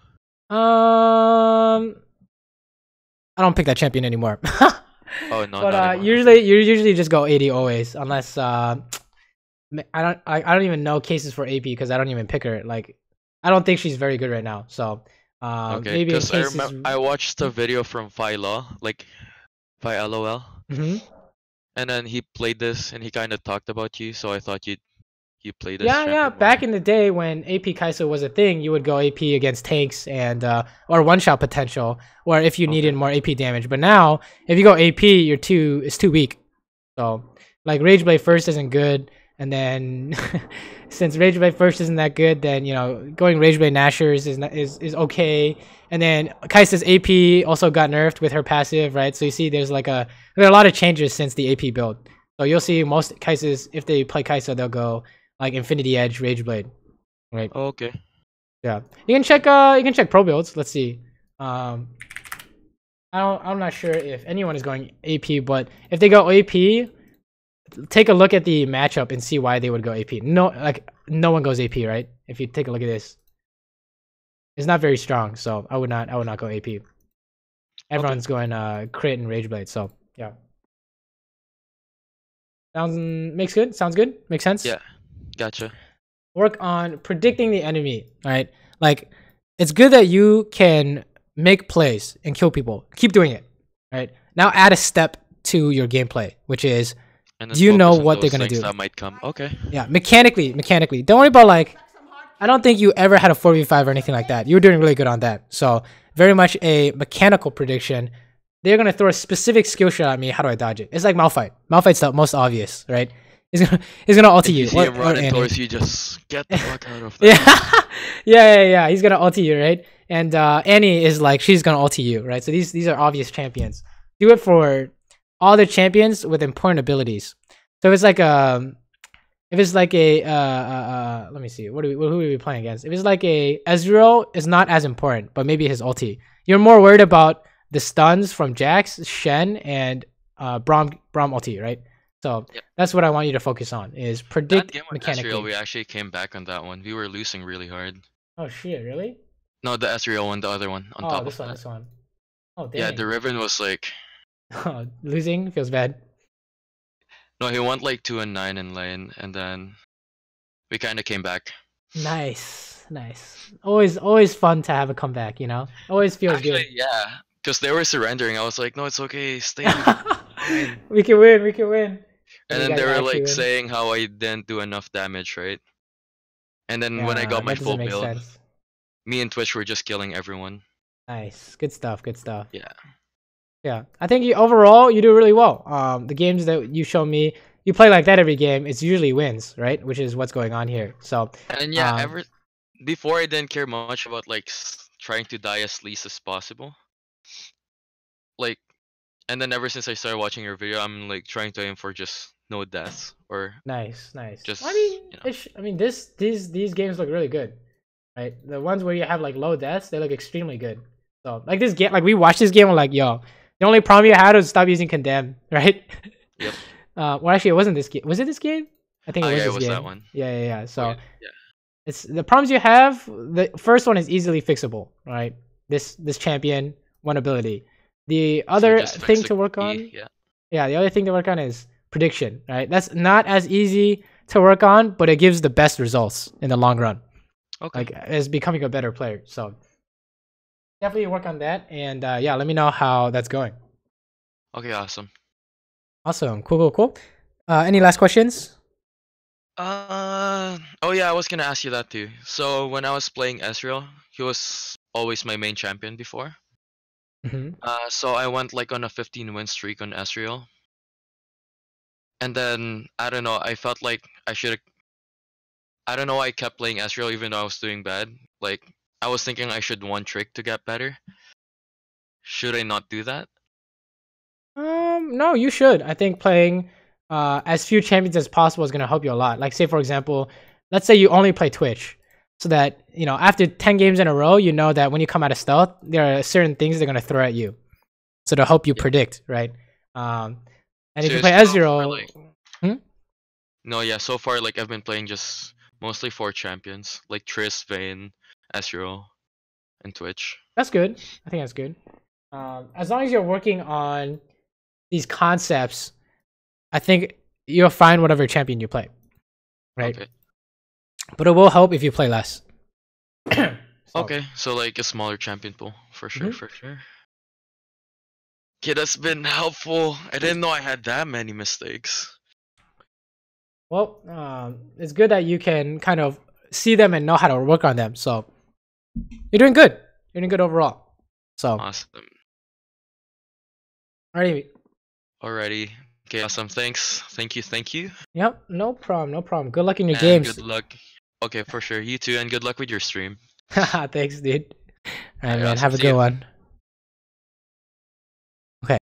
I don't pick that champion anymore. Oh no! But you usually just go AD always, unless I don't even know cases for AP because I don't even pick her. Like, I don't think she's very good right now. So okay, maybe because I watched a video from Philo, like LOL, and then he played this and he kind of talked about you. So I thought you played this. Yeah. Back in the day when AP Kai'Sa was a thing, you would go AP against tanks and or one shot potential, or if you needed more AP damage. But now, if you go AP, it's too weak. So like Rageblade first isn't good, and then since Rageblade first isn't that good, then going Rageblade Nashers is okay. And then Kai'Sa's AP also got nerfed with her passive, right? So you see, there are a lot of changes since the AP build. So you'll see most Kai'Sas, if they play Kai'Sa, they'll go like Infinity Edge, Rageblade, right? Oh, okay. Yeah, you can check pro builds. Let's see. I'm not sure if anyone is going AP, but if they go AP, take a look at the matchup and see why they would go AP. No one goes AP, right? If you take a look at this, it's not very strong, so I would not go AP. Everyone's going crit and Rageblade, so yeah. Sounds good. Makes sense. Yeah. Gotcha. Work on predicting the enemy, right? Like, it's good that you can make plays and kill people. Keep doing it, right? Now add a step to your gameplay, which is, do you know what they're gonna do? That might come. Okay. Yeah, mechanically. Don't worry about I don't think you ever had a 4v5 or anything like that. You were doing really good on that. So very much a mechanical prediction. They're gonna throw a specific skill shot at me. How do I dodge it? It's like Malphite. Malphite's the most obvious, right? He's gonna ulti you. You see him running towards you, just get the fuck out of there. Yeah. He's gonna ulti you, right? And Annie is she's gonna ulti you, right? So these are obvious champions. Do it for all the champions with important abilities. So if it's like a let me see, who are we playing against? If it's like a Ezreal, is not as important, but maybe his ulti. You're more worried about the stuns from Jax, Shen, and Braum ulti, right? So that's what I want you to focus on, is predict mechanically. Ezreal, we actually came back on that one. We were losing really hard. Oh shit, really? No, the Ezreal one, the other one on top of that. This one. Oh damn. Yeah, the Riven was losing feels bad. No, he went 2-9 in lane, and then we kind of came back. Nice. Always fun to have a comeback, Always feels good. Yeah, because they were surrendering. I was like, no, it's okay, stay. We can win. And then they were saying how I didn't do enough damage, right? And then when I got my full build, me and Twitch were just killing everyone. Nice, good stuff. Yeah. I think overall you do really well. The games that you show me, you play like that every game. It's usually wins, right? Which is what's going on here. So. And before I didn't care much about trying to die as least as possible. And then ever since I started watching your video, I'm trying to aim for just no deaths or. Nice. Just. I mean, these games look really good, right? The ones where you have low deaths, they look extremely good. So this game, we watched this game, we're yo. The The only problem you had was stop using condemn, right? Yep. Well, actually, it wasn't this game. Was it this game? I think it was yeah, this it was game. that one. Yeah. So Yeah. it's the problems you have. The first one is easily fixable, right? This champion, one ability. The other thing to work on, the other thing to work on is prediction, right? That's not as easy to work on, but it gives the best results in the long run. Okay. Like as becoming a better player. So definitely work on that, and yeah, let me know how that's going. Okay, awesome. Awesome, cool. Any last questions? Oh yeah, I was gonna ask you that too. So when I was playing Ezreal, he was always my main champion before. So I went like on a 15-win streak on Ezreal, and then I don't know. I felt like I should. I don't know why I kept playing Ezreal even though I was doing bad. Like I was thinking I should one trick to get better. Should I not do that? No, you should. I think playing as few champions as possible is going to help you a lot. Like say for example, let's say you only play Twitch, so that after 10 games in a row, you know that when you come out of stealth, there are certain things they're going to throw at you, so to help you predict, right? And if you play Ezreal, no, yeah. So far, like I've been playing just mostly 4 champions, like Triss, Vayne, Ezreal, and Twitch. That's good. I think that's good. As long as you're working on these concepts, I think you'll find whatever champion you play, right? Okay. But it will help if you play less. Okay, so like a smaller champion pool for sure, for sure. Okay, that's been helpful. I didn't know I had that many mistakes. Well, it's good that you can kind of see them and know how to work on them. So you're doing good. You're doing good overall. So awesome. Alrighty. Okay, awesome. Thanks. Thank you. Yep, no problem. Good luck in your games. Good luck. Okay, for sure. You too, and good luck with your stream. Thanks, dude. All right, man. Awesome. Have a good one.